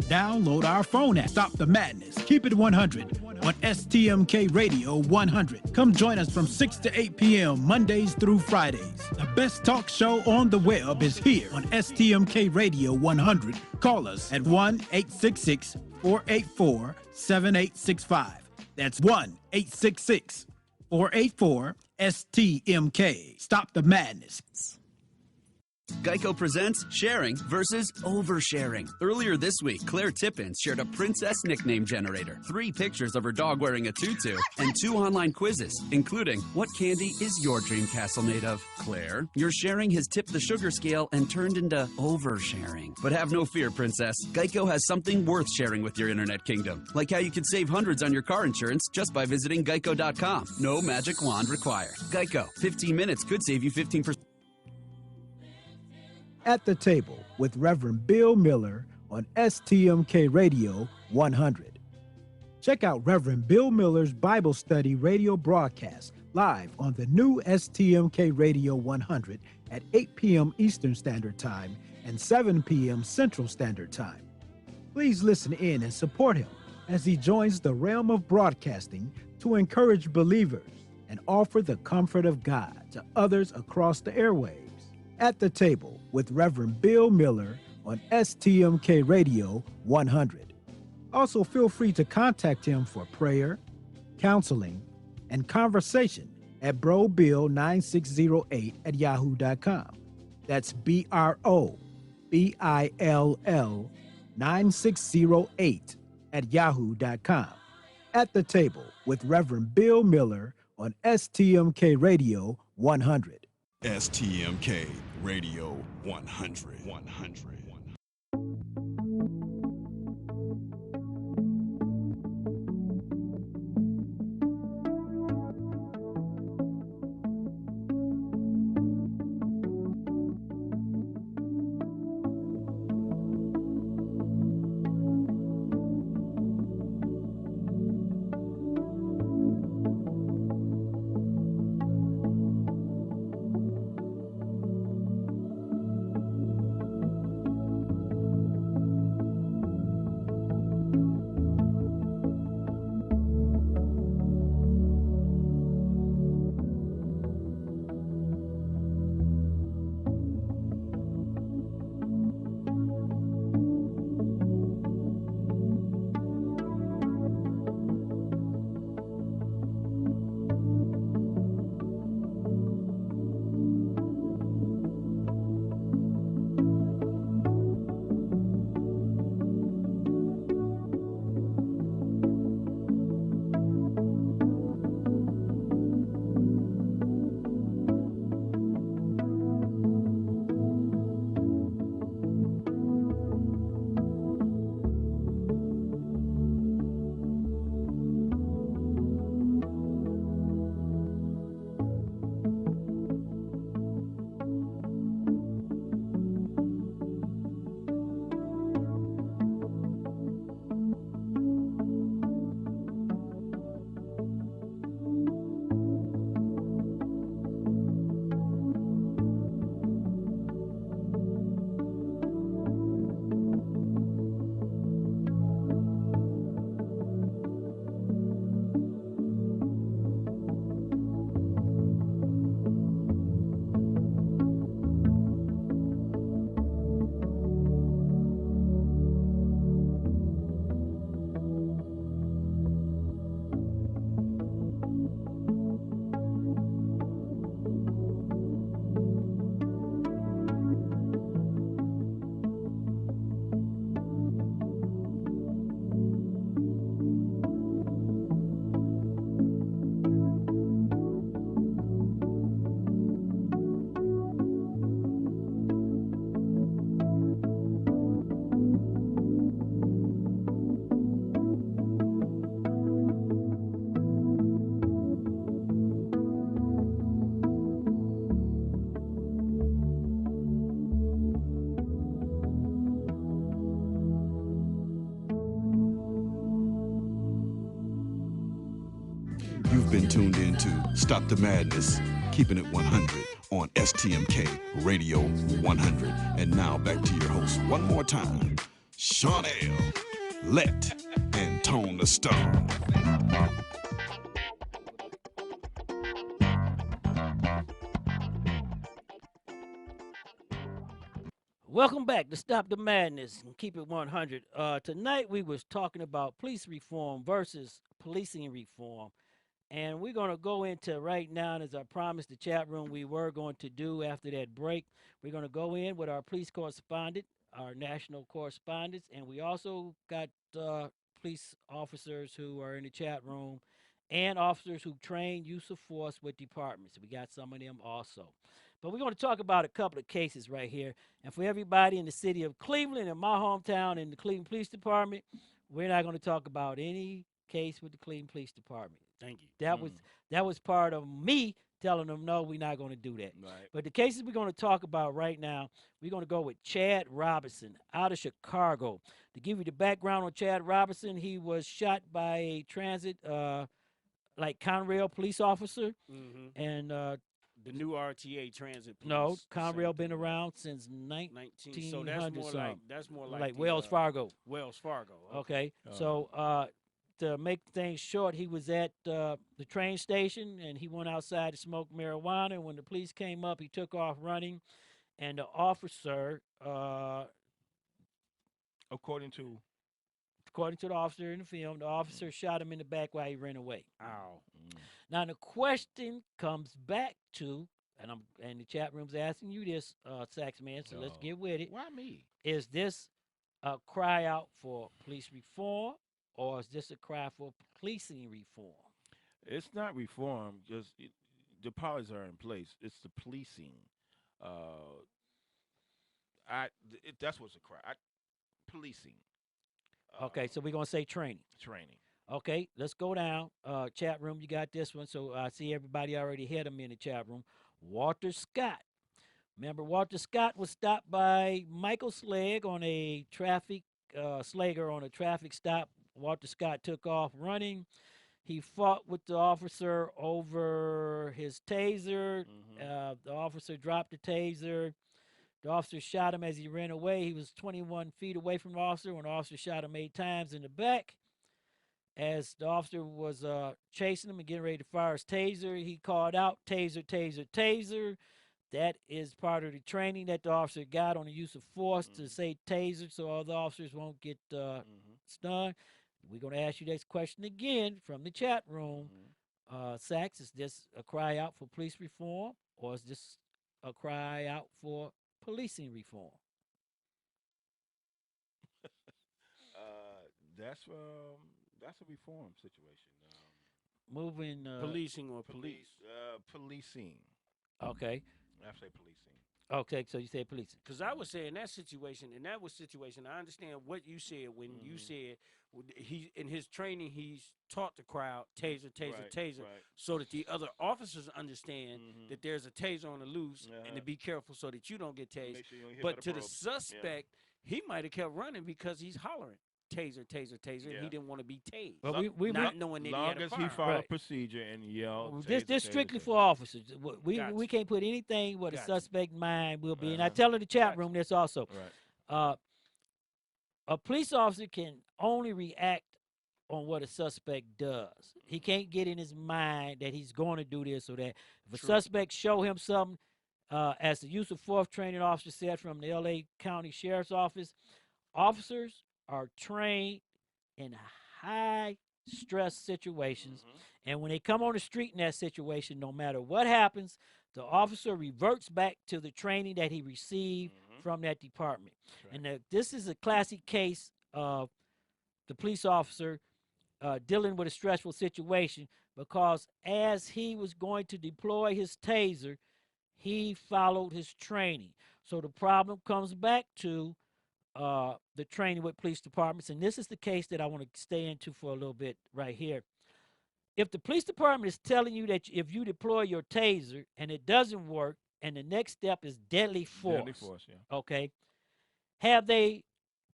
Download our phone app. Stop the madness. Keep it 100 on STMK Radio 100. Come join us from 6 to 8 p.m. Mondays through Fridays. The best talk show on the web is here on STMK Radio 100. Call us at 1-866-484-7865. That's 1-866-484-STMK. Stop the madness. Geico presents sharing versus oversharing. Earlier this week, Claire Tippins shared a princess nickname generator, 3 pictures of her dog wearing a tutu, and 2 online quizzes, including what candy is your dream castle made of? Claire, your sharing has tipped the sugar scale and turned into oversharing. But have no fear, princess. Geico has something worth sharing with your internet kingdom, like how you could save hundreds on your car insurance just by visiting geico.com. No magic wand required. Geico, 15 minutes could save you 15%. At the Table with Reverend Bill Miller on STMK Radio 100. Check out Reverend Bill Miller's Bible study radio broadcast live on the new STMK Radio 100 at 8 p.m. Eastern Standard Time and 7 p.m. Central Standard Time. Please listen in and support him as he joins the realm of broadcasting to encourage believers and offer the comfort of God to others across the airwaves. At the Table with Reverend Bill Miller on STMK Radio 100. Also, feel free to contact him for prayer, counseling, and conversation at brobill9608@yahoo.com. That's BROBILL9608@yahoo.com. At the Table with Reverend Bill Miller on STMK Radio 100. STMK Radio 100. You've been tuned in to Stop the Madness, keeping it 100 on STMK Radio 100. And now back to your host one more time, Sean L., Let, and Tone the Stone. Welcome back to Stop the Madness and Keep It 100. Tonight we was talking about police reform versus policing reform. And we're going to go into right now, and as I promised the chat room we were going to do after that break, we're going to go in with our police correspondent, our national correspondents, and we also got police officers who are in the chat room and officers who train use of force with departments. We got some of them also. But we're going to talk about a couple of cases right here. And for everybody in the city of Cleveland, in my hometown, in the Cleveland Police Department, we're not going to talk about any case with the Cleveland Police Department. Thank you. That was part of me telling them, no, we're not going to do that. Right. But the cases we're going to talk about right now, we're going to go with Chad Robinson out of Chicago. To give you the background on Chad Robinson, he was shot by a transit, Conrail police officer. Mm-hmm. And the new RTA transit police. No, Conrail been around since 1900. So that's more like Wells Fargo. Wells Fargo. Okay. So to make things short, he was at the train station and he went outside to smoke marijuana. And when the police came up, he took off running, and the officer, according to the officer in the film, the officer shot him in the back while he ran away. Ow. Now the question comes back to, and the chat room's asking you this, Sax Man, so let's get with it. Why me? Is this a cry out for police reform, or is this a cry for policing reform? It's not reform. Just the policies are in place. It's the policing. That's what's a cry. Policing. Okay, so we're gonna say training. Training. Okay, let's go down. Chat room, you got this one. So I see everybody already had him in the chat room. Walter Scott. Remember, Walter Scott was stopped by Michael Slager on a traffic stop. Walter Scott took off running. He fought with the officer over his taser. Mm-hmm. The officer dropped the taser. The officer shot him as he ran away. He was 21 feet away from the officer when the officer shot him 8 times in the back. As the officer was chasing him and getting ready to fire his taser, he called out, "Taser, taser, taser." That is part of the training that the officer got on the use of force to say taser so other officers won't get stunned. We're going to ask you this question again from the chat room. Sax, is this a cry out for police reform, or is this a cry out for policing reform? That's a reform situation. Moving policing or police? Policing. Okay. I say policing. Okay, so you say policing. Because I would say in that situation, I understand what you said when you said he in his training he's taught the crowd taser, taser, taser, so that the other officers understand that there's a taser on the loose and to be careful so that you don't get tased. Sure you don't hit But by to the the probe. suspect, he might have kept running because he's hollering taser, taser, taser, and he didn't want to be tased. Well, not knowing that he had a Long as he firearm. followed procedure and yelled. This strictly for officers. We can't put anything where the suspect mind will be. And I tell in the chat room this also. A police officer can only react on what a suspect does. He can't get in his mind that he's going to do this or that. If a suspect show him something, as the use of force training officer said from the L.A. County Sheriff's Office, officers are trained in high stress situations, and when they come on the street in that situation, no matter what happens, the officer reverts back to the training that he received from that department. And this is a classic case of the police officer dealing with a stressful situation, because as he was going to deploy his taser, he followed his training. So the problem comes back to the training with police departments, and this is the case that I want to stay into for a little bit right here. If the police department is telling you that if you deploy your taser and it doesn't work, and the next step is deadly force, okay, have they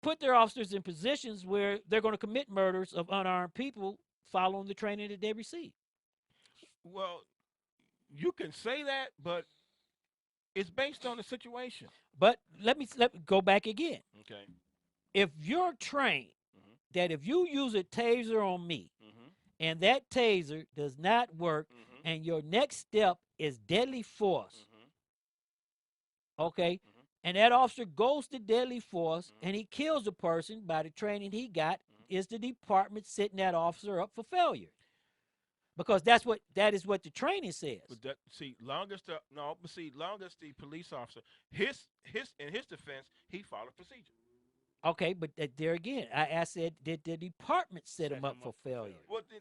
put their officers in positions where they're going to commit murders of unarmed people following the training that they receive? Well, you can say that, but it's based on the situation. But let me go back again. Okay. if you're trained that if you use a taser on me and that taser does not work and your next step is deadly force, okay, and that officer goes to deadly force and he kills a person by the training he got, is the department setting that officer up for failure? Because that is what the training says. But that, long as the police officer, in his defense, he followed procedure. Okay, but there again, I said, did the department set him up for failure? Well, then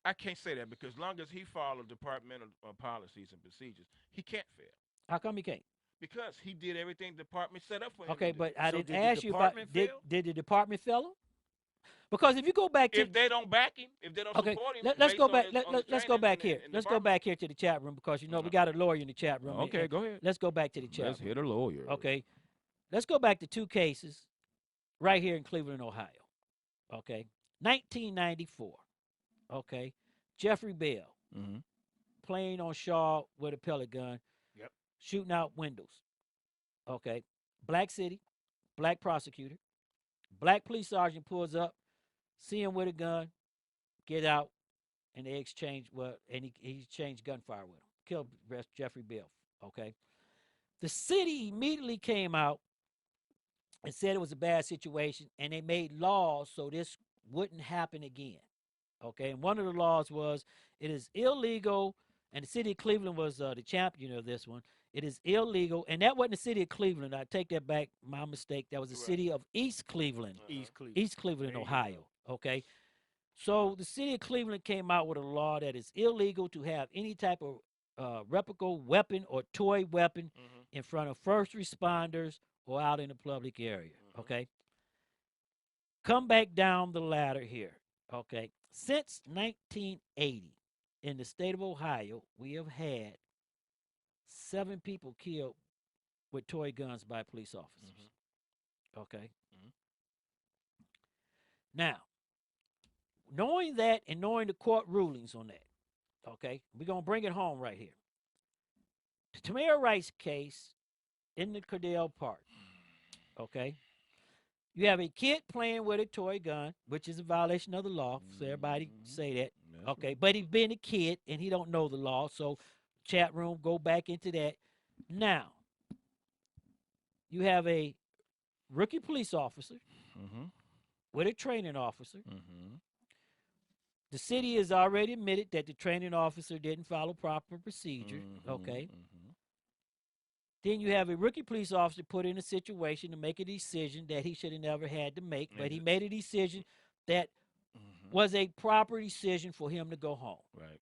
I can't say that because long as he followed departmental policies and procedures, he can't fail. How come he can't? Because he did everything the department set up for him. Okay, to do. but I didn't ask you about did the department fail him? Because if you go back to if they don't back him, if they don't support him, let's go back. Let's go back here. Let's go back here to the chat room because we got a lawyer in the chat room. Okay, go ahead. Let's go back to the chat. Let's room. hit a lawyer. Okay, let's go back to 2 cases right here in Cleveland, Ohio. Okay, 1994. Okay, Jeffrey Bell playing on Shaw with a pellet gun, shooting out windows. Okay, Black City, black prosecutor, black police sergeant pulls up. See him with a gun, get out, and they exchange and he exchanged gunfire with him. Killed Jeffrey Bell. Okay. The city immediately came out and said it was a bad situation, and they made laws so this wouldn't happen again. Okay. And one of the laws was it is illegal, and the city of Cleveland was the champion of this one. It is illegal, and that wasn't the city of Cleveland. I take that back. My mistake. That was the city of East Cleveland. East Cleveland, Ohio. Okay. So the city of Cleveland came out with a law that it's illegal to have any type of replica weapon or toy weapon in front of first responders or out in the public area. Okay. Come back down the ladder here. Okay. Since 1980 in the state of Ohio, we have had 7 people killed with toy guns by police officers. Okay. Now, knowing that and knowing the court rulings on that, okay, we're going to bring it home right here. The Tamir Rice case in the Cordell Park, okay, you have a kid playing with a toy gun, which is a violation of the law, so everybody say that, okay, but he's been a kid and he don't know the law, so chat room, go back into that. Now, you have a rookie police officer with a training officer. The city has already admitted that the training officer didn't follow proper procedure, okay? Then you have a rookie police officer put in a situation to make a decision that he should have never had to make, but he made a decision that was a proper decision for him to go home. Right.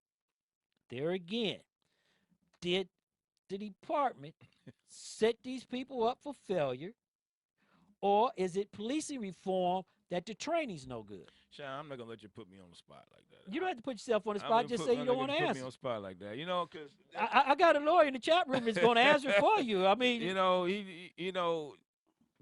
There again, did the department set these people up for failure, or is it policing reform that the training's no good? Sean, I'm not gonna let you put me on the spot like that. You don't have to put yourself on the spot. Just say you don't want to Put answer. me on the spot like that, you know, because I got a lawyer in the chat room that's going to answer for you. I mean, you know,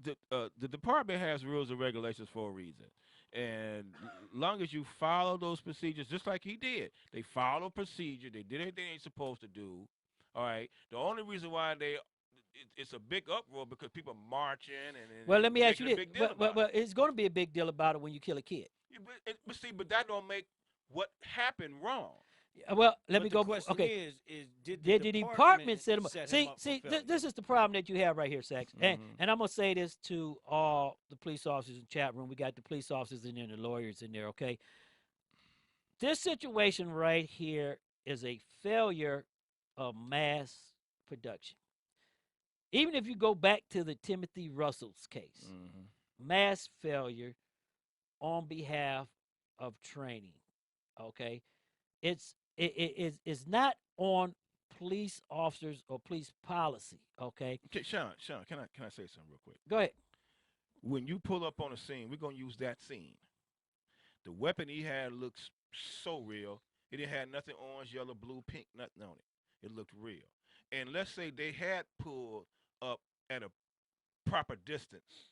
the department has rules and regulations for a reason, and long as you follow those procedures, just like he did, they follow procedure. They did everything they're supposed to do. All right. The only reason why it's a big uproar because people are marching and well, let me ask you this. Well, it's going to be a big deal about it when you kill a kid. Yeah, but that don't make what happened wrong. Well, let me go. The question okay, is did the department set him up? See, this is the problem that you have right here, Sax. And I'm gonna say this to all the police officers in the chat room. We got the police officers in there and the lawyers in there. Okay, this situation right here is a failure of mass production. Even if you go back to the Timothy Russell's case, mass failure on behalf of training. Okay, it's not on police officers or police policy. Okay. Okay, Sean, can I say something real quick? Go ahead. When you pull up on a scene, we're gonna use that scene. The weapon he had looks so real. It didn't have nothing orange, yellow, blue, pink, nothing on it. It looked real. And let's say they had pulled up at a proper distance,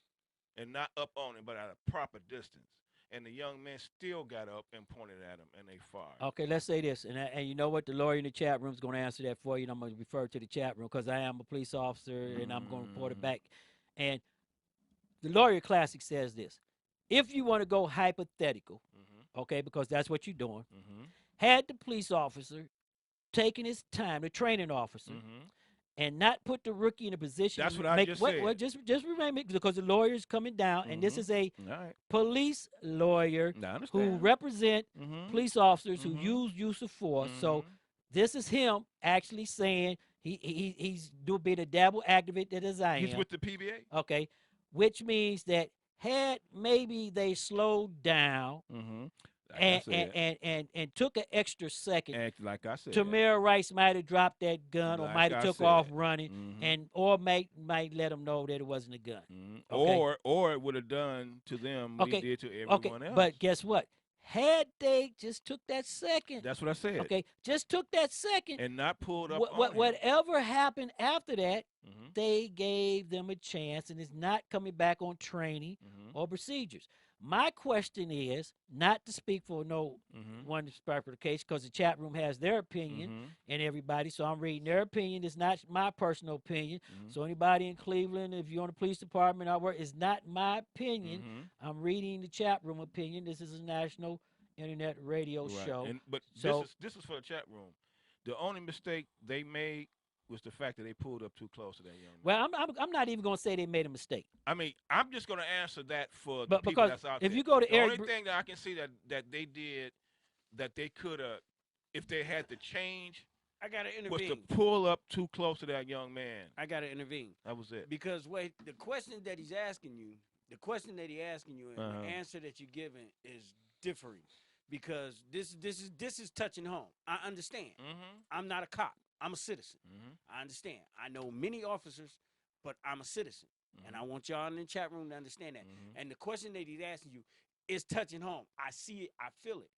and not up on it, but at a proper distance. And the young man still got up and pointed at him, and they fired. Okay, let's say this, and you know what? The lawyer in the chat room is going to answer that for you, and I'm going to refer to the chat room because I am a police officer, and I'm going to report it back. And the Lawyer Classic says this. If you want to go hypothetical, okay, because that's what you're doing, had the police officer taken his time, the training officer, and not put the rookie in a position That's to what I make just what, said. what just remember, because the lawyer's coming down, and this is a All right. police lawyer I who understand. represent Mhm. police officers who use of force. So Mhm. this is him actually saying he's being a dabble activist as I am. He's with the PBA. Okay, which means that had maybe they slowed down Like I said. and took an extra second, Like I said. Tamir Rice might have dropped that gun or Like might have I took said. off running, and or might let him know that it wasn't a gun. Okay? Or it would have done to them what he did to everyone else. But guess what? Had they just took that second, That's what I said. okay, just took that second, And not pulled up on him. whatever happened after that, they gave them a chance, and it's not coming back on training or procedures. My question is not to speak for no one particular case, because the chat room has their opinion and everybody. So I'm reading their opinion. It's not my personal opinion. So anybody in Cleveland, if you're on the police department, it's not my opinion. I'm reading the chat room opinion. This is a national internet radio Right. show. But so this is for the chat room. The only mistake they made was the fact that they pulled up too close to that young man. well, I'm not even going to say they made a mistake. I mean, I'm just going to answer that for the But people because that's out if there. you go to the Eric only Br- thing that I can see that they did that they could have, if they had to change, I gotta was intervene. to pull up too close to that young man. I gotta intervene. That was it. Because wait, the question that he's asking you, and Uh-huh. the answer that you're giving is differing. Because this is touching home. I understand. I'm not a cop. I'm a citizen. I understand. I know many officers, but I'm a citizen. And I want y'all in the chat room to understand that. And the question that he's asking you is touching home. I see it. I feel it.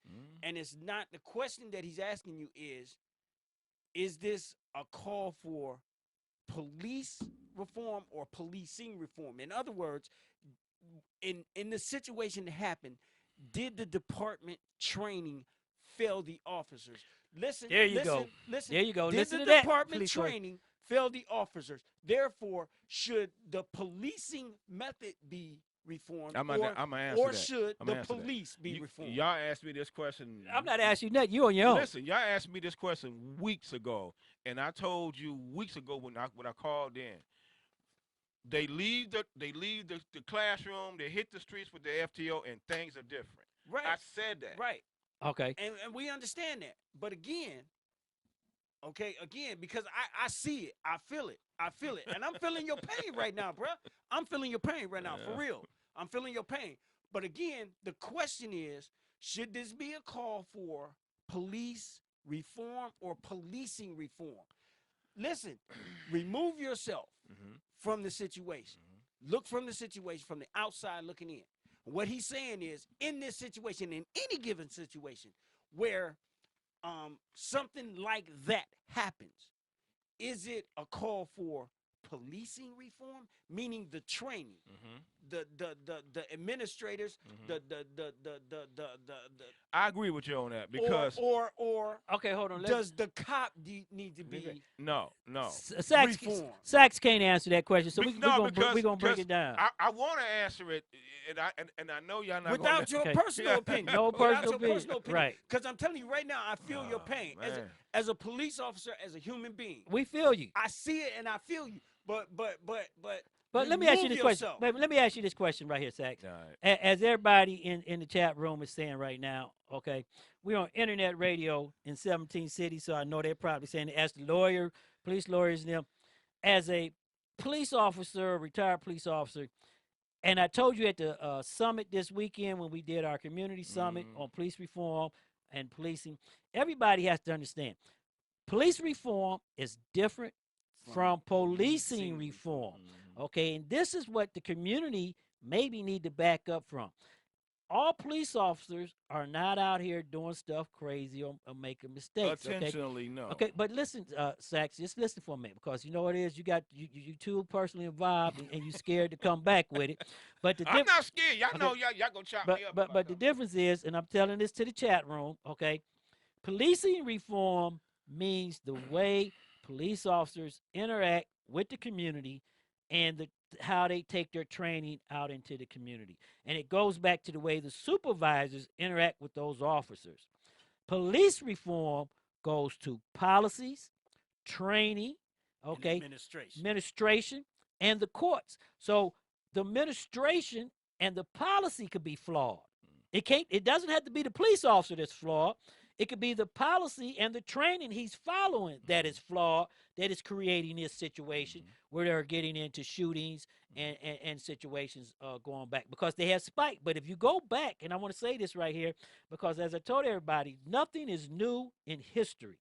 And it's not, the question that he's asking you is this a call for police reform or policing reform? In other words, in the situation that happened, did the department training fail the officers? Listen, There you go. Listen. There you go. Did Listen the to that, department police force. training fail the officers? Therefore, should the policing method be reformed, I'm gonna answer or that. should I'ma the answer that. police be reformed? Y'all asked me this question. I'm not asking you nothing. You on your own. Listen, y'all asked me this question weeks ago, and I told you weeks ago when I called in. They leave the classroom, they hit the streets with the FTO, and things are different. Right. I said that. Right. Okay. And we understand that. But again, because I see it, I feel it, and I'm feeling your pain right now, bruh. I'm feeling your pain right now, for real. I'm feeling your pain. But again, the question is, should this be a call for police reform or policing reform? Listen, remove yourself from the situation. Look from the situation, from the outside looking in. What he's saying is, in this situation, in any given situation where something like that happens, is it a call for policing reform, meaning the training, the administrators, the I agree with you on that because or okay, hold on. Does the cop need to be no Sachs can't answer that question, so we're gonna break it down. I want to answer it, and I know y'all not without gonna your personal opinion. No Without personal your opinion. opinion. Right. Because I'm telling you right now, I feel your pain man. as a police officer, as a human being. We feel you. I see it and I feel you. But let me ask you remove this question. yourself. Let me ask you this question right here, Sachs. All right. As everybody in the chat room is saying right now, okay, we're on internet radio in 17 cities, so I know they're probably saying, as the lawyer, police lawyers, and them, as a police officer, retired police officer, and I told you at the summit this weekend when we did our community summit on police reform and policing, everybody has to understand, police reform is different from policing reform. Okay, and this is what the community maybe need to back up from. All police officers are not out here doing stuff crazy or making mistakes. Intentionally, okay? no. Okay, but listen, Sachs, just listen for a minute, because you know what it is. You too personally involved, and you scared to come back with it. But I'm not scared. Y'all know y'all gonna chop me up. But the difference is, and I'm telling this to the chat room, okay, policing reform means the way police officers interact with the community and how they take their training out into the community. And it goes back to the way the supervisors interact with those officers. Police reform goes to policies, training, okay, administration, and the courts. So the administration and the policy could be flawed. It doesn't have to be the police officer that's flawed. It could be the policy and the training he's following that is flawed, that is creating this situation where they're getting into shootings and situations going back because they have spiked. But if you go back, and I want to say this right here, because as I told everybody, nothing is new in history.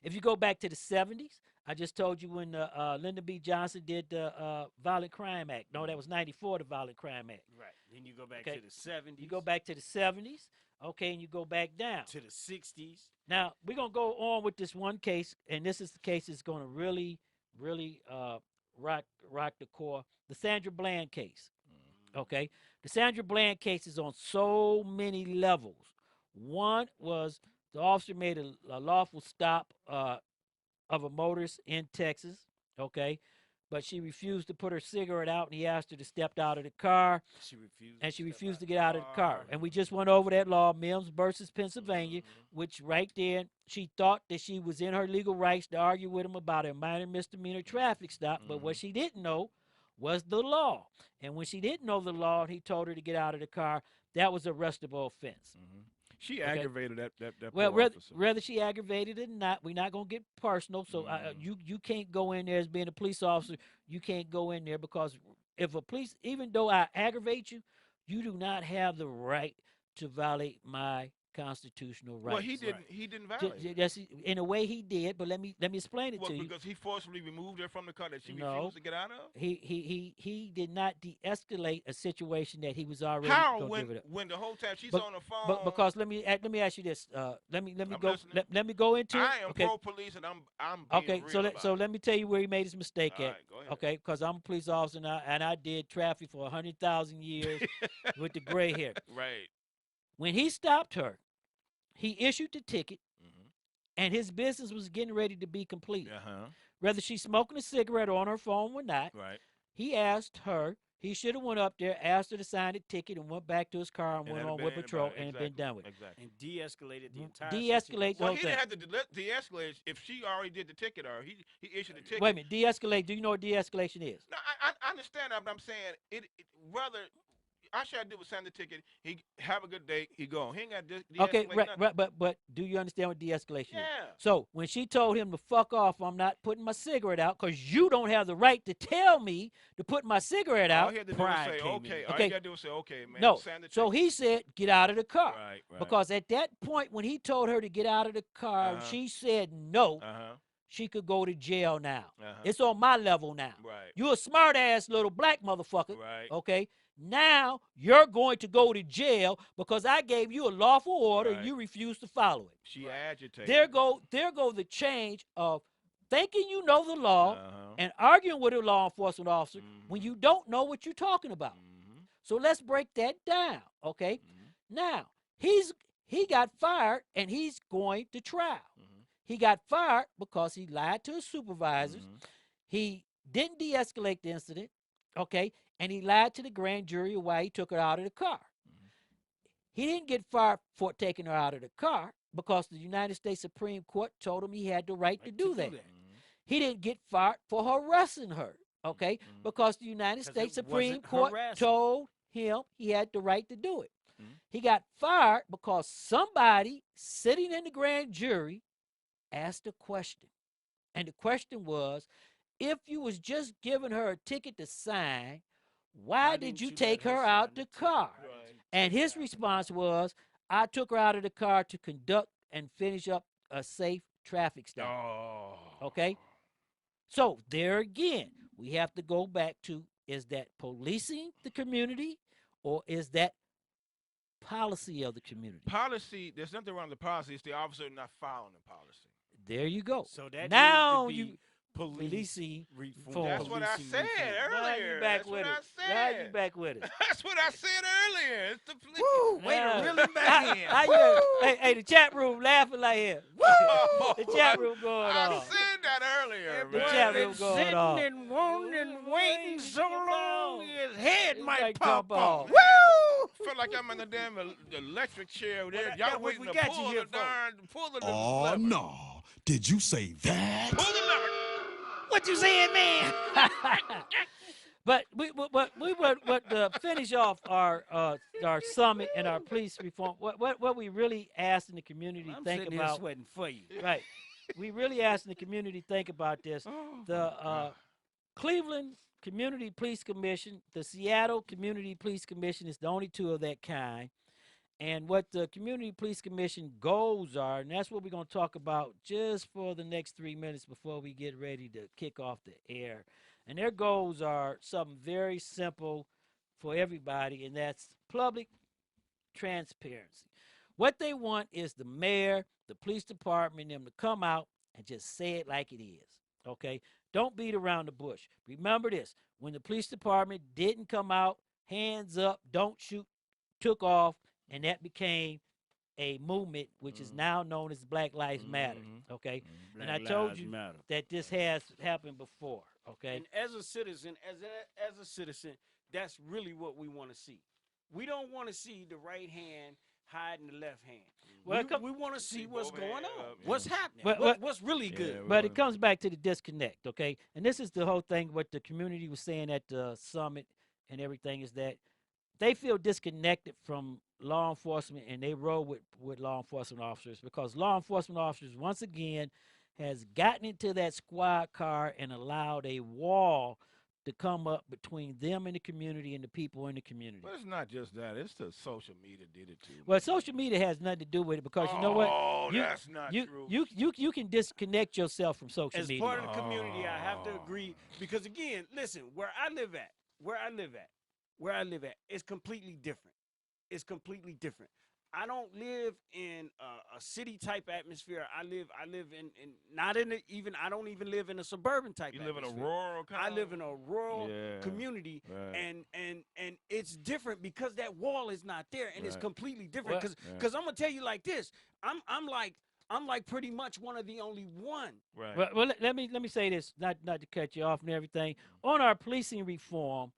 If you go back to the 70s, I just told you when Lyndon B. Johnson did the Violent Crime Act. No, that was 94, the Violent Crime Act. Right. Then you go back to the 70s. You go back to the 70s, okay, and you go back down. To the 60s. Now, we're going to go on with this one case, and this is the case that's going to really, really rock the core. The Sandra Bland case, okay? The Sandra Bland case is on so many levels. One was the officer made a lawful stop of a motorist in Texas, okay? But she refused to put her cigarette out, and he asked her to step out of the car. She refused to get out of the car. And we just went over that law, Mims versus Pennsylvania, which right there, she thought that she was in her legal rights to argue with him about a minor misdemeanor traffic stop. But what she didn't know was the law. And when she didn't know the law, and he told her to get out of the car, that was arrestable offense. She aggravated that well, poor officer. whether she aggravated it or not, we're not going to get personal. So you can't go in there as being a police officer. You can't go in there because if a police, even though I aggravate you, you do not have the right to violate my constitutional rights. Well, he didn't violate. Yes, in a way he did, but let me explain it to you. Because he forcibly removed her from the car that she refused to get out of? He did not de-escalate a situation that he was already How gonna give it up. when the whole time she's on the phone? But because let me ask you this. Let me go into it. I am pro-police and I'm being okay. real So let me tell you where he made his mistake All at. right, go ahead. Okay, because I'm a police officer and I did traffic for 100,000 years with the gray hair. Right. When he stopped her, he issued the ticket, and his business was getting ready to be completed. Whether she's smoking a cigarette or on her phone or not, he asked her. He should have went up there, asked her to sign the ticket, and went back to his car and went on with patrol and been done with it. And de-escalated the entire De-escalate the Well, whole he thing. didn't have to de-escalate if she already did the ticket or he issued the ticket. Wait a minute, de-escalate. Do you know what de-escalation is? No, I understand that, but I'm saying whether I should do was send the ticket. He have a good day. He go. He ain't got Okay, right. but do you understand what de-escalation is? Yeah. So when she told him to fuck off, I'm not putting my cigarette out because you don't have the right to tell me to put my cigarette out. All he had to do was say, okay. All you got to do was say, okay, man. No. Send the So ticket. he said, get out of the car. Right. Because at that point, when he told her to get out of the car, she said no. She could go to jail now. It's on my level now. Right. You a smart ass little black motherfucker. Right. Okay. Now you're going to go to jail because I gave you a lawful order and Right. you refused to follow it. She agitated. There go the change of thinking you know the law and arguing with a law enforcement officer when you don't know what you're talking about. So let's break that down, okay? Now, he got fired and he's going to trial. He got fired because he lied to his supervisors. He didn't de-escalate the incident, okay? And he lied to the grand jury why he took her out of the car. He didn't get fired for taking her out of the car because the United States Supreme Court told him he had the right to do that. He didn't get fired for harassing her, okay? Because the United States Supreme Court told him he had the right to do it. He got fired because somebody sitting in the grand jury asked a question. And the question was, if you was just giving her a ticket to sign, why did you take her out the car? And his response was, I took her out of the car to conduct and finish up a safe traffic stop. Okay? So there again, we have to go back to, is that policing the community or is that policy of the community? Policy, there's nothing wrong with the policy. It's the officer not following the policy. There you go. So that now needs to be you policing reform. That's what I said earlier. Now you back That's with what it. I said. Now you back with it. That's what I said earlier. It's the police. Woo, way to reel him back in. Hey, the chat room laughing like here. The chat room going on. I said that earlier, The man. chat room going sitting off. and wanting, waiting so long, his head might might pop pop off. off. Woo! Feel like I'm in the damn electric chair over there. that- Y'all that what waiting we to got you pull here the for. darn, pull the Oh, lever. no. Did you say that? Pull the lever. What you saying, man? But what to finish off our summit and our police reform, what we really asking the community to I'm think sitting here about, sweating for you. right? We really asking the community to think about this. The Cleveland Community Police Commission, the Seattle Community Police Commission is the only two of that kind. And what the Community Police Commission goals are, and that's what we're going to talk about just for the next 3 minutes before we get ready to kick off the air. And their goals are something very simple for everybody, and that's public transparency. What they want is the mayor, the police department, them to come out and just say it like it is, okay? Don't beat around the bush. Remember this, when the police department didn't come out, hands up, don't shoot, took off, and that became a movement which is now known as Black Lives Matter, okay? And I told you that this has happened before, okay? And as a citizen, as a citizen, that's really what we want to see. We don't want to see the right hand hiding the left hand. Well, we want to see what's going on, what's happening, what's really good. But it comes back to the disconnect, okay? And this is the whole thing, what the community was saying at the summit and everything, is that they feel disconnected from law enforcement, and they roll with law enforcement officers because law enforcement officers, once again, has gotten into that squad car and allowed a wall to come up between them and the community and the people in the community. But it's not just that. It's the social media did it too. Well, social media has nothing to do with it because you know what? Oh, that's not true. You can disconnect yourself from social As media. part of the community, I have to agree because again, listen, where I live at, it's completely different. It's completely different. I don't live in a city type atmosphere. I live in not in a, even I don't even live in a suburban type. You live in a atmosphere. rural I live in a rural community, right. and it's different because that wall is not there, and it's Right. completely different. Because I'm gonna tell you like this, I'm like pretty much one of the only one. Right. Well, let me say this, not to cut you off and everything. On our policing reform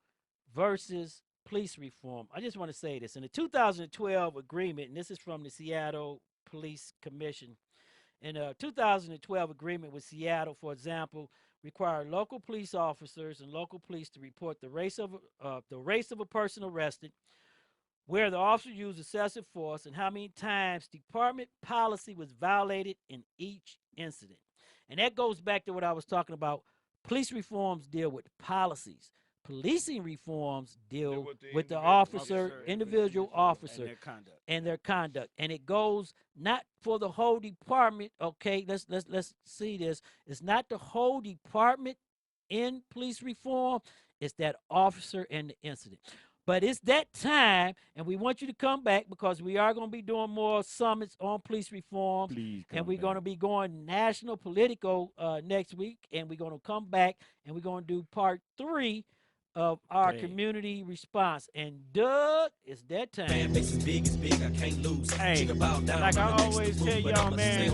versus police reform, I just want to say this. In the 2012 agreement, and this is from the Seattle Police Commission, in a 2012 agreement with Seattle, for example, required local police officers and local police to report the race of a person arrested, where the officer used excessive force, and how many times department policy was violated in each incident. And that goes back to what I was talking about. Police reforms deal with policies. Policing reforms deal with the individual officer, and their conduct. And it goes not for the whole department. Okay, let's see this. It's not the whole department in police reform. It's that officer and the incident. But it's that time, and we want you to come back because we are going to be doing more summits on police reform. And we're going to be going national political next week, and we're going to come back and we're going to do part 3 of our community response. And Doug, it's that time. Fan base is big, I can't lose. Hey, like I always tell y'all, man,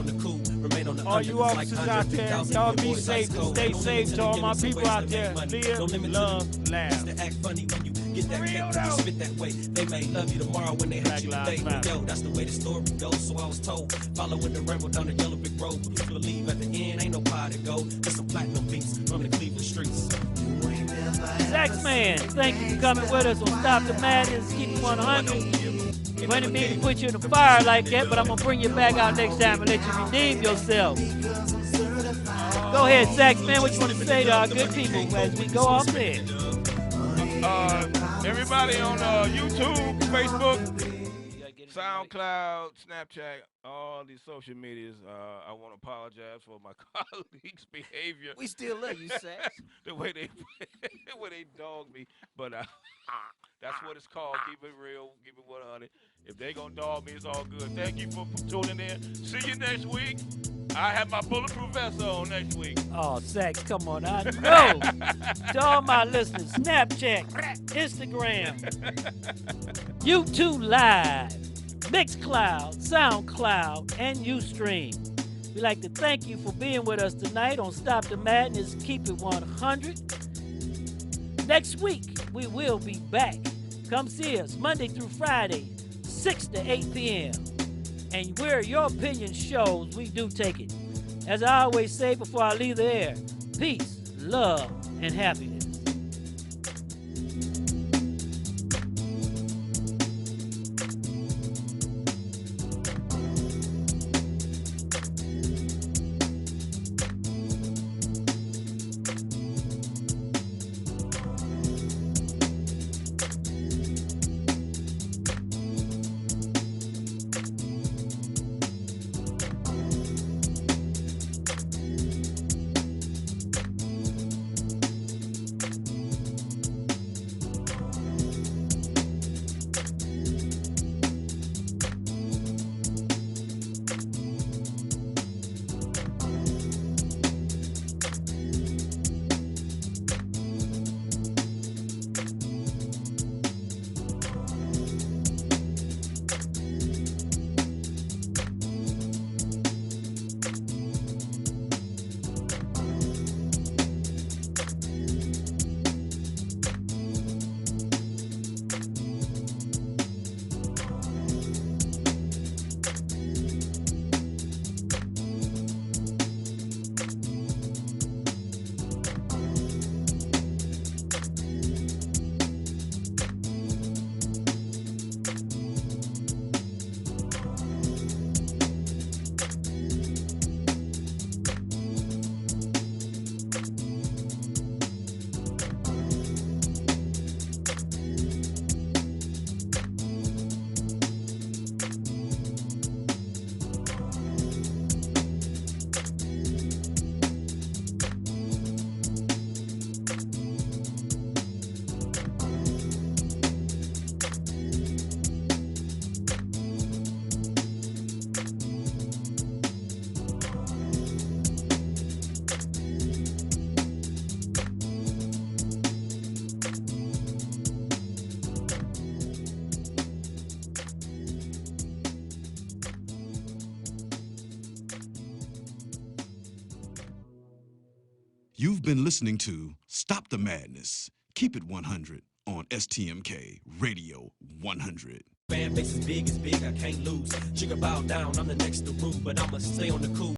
all you officers out there, y'all be safe, stay safe to all my people out there. Live, love, laugh. Act funny when you get that cat, you spit that way. They may love you tomorrow when they hurt you today. Yo, that's the way the story goes, so I was told. Following the ramble down the yellow brick road. Please believe at the end ain't no pie to go. There's some platinum beats from the Cleveland streets. Sax Man, thank you for coming with us on Stop the Madness, Keep It 100. Wanted me to put you in the fire like that, but I'm going to bring you back out next time and let you redeem yourself. Go ahead, Sax Man, what you want to say to our good people as we go off there? Everybody on YouTube, Facebook, SoundCloud, Snapchat, all these social medias, I want to apologize for my colleagues' behavior. We still love you, Sax. the way they dog me, but that's what it's called. Keep it real, keep it 100. If they gonna dog me, it's all good. Thank you for tuning in. See you next week. I have my bulletproof vest on next week. Oh, Sax, come on. I know. To all my listeners, Snapchat, Instagram, YouTube Live, Mixcloud, SoundCloud, and Ustream. We'd like to thank you for being with us tonight on Stop the Madness, Keep It 100. Next week, we will be back. Come see us Monday through Friday, 6 to 8 p.m. And where your opinion shows, we do take it. As I always say before I leave the air, peace, love, and happiness. You've been listening to Stop the Madness, Keep It 100 on STMK Radio 100. Fan base is big, I can't lose. Sugar bow down, I'm the next to rule, but I'ma stay on the cool.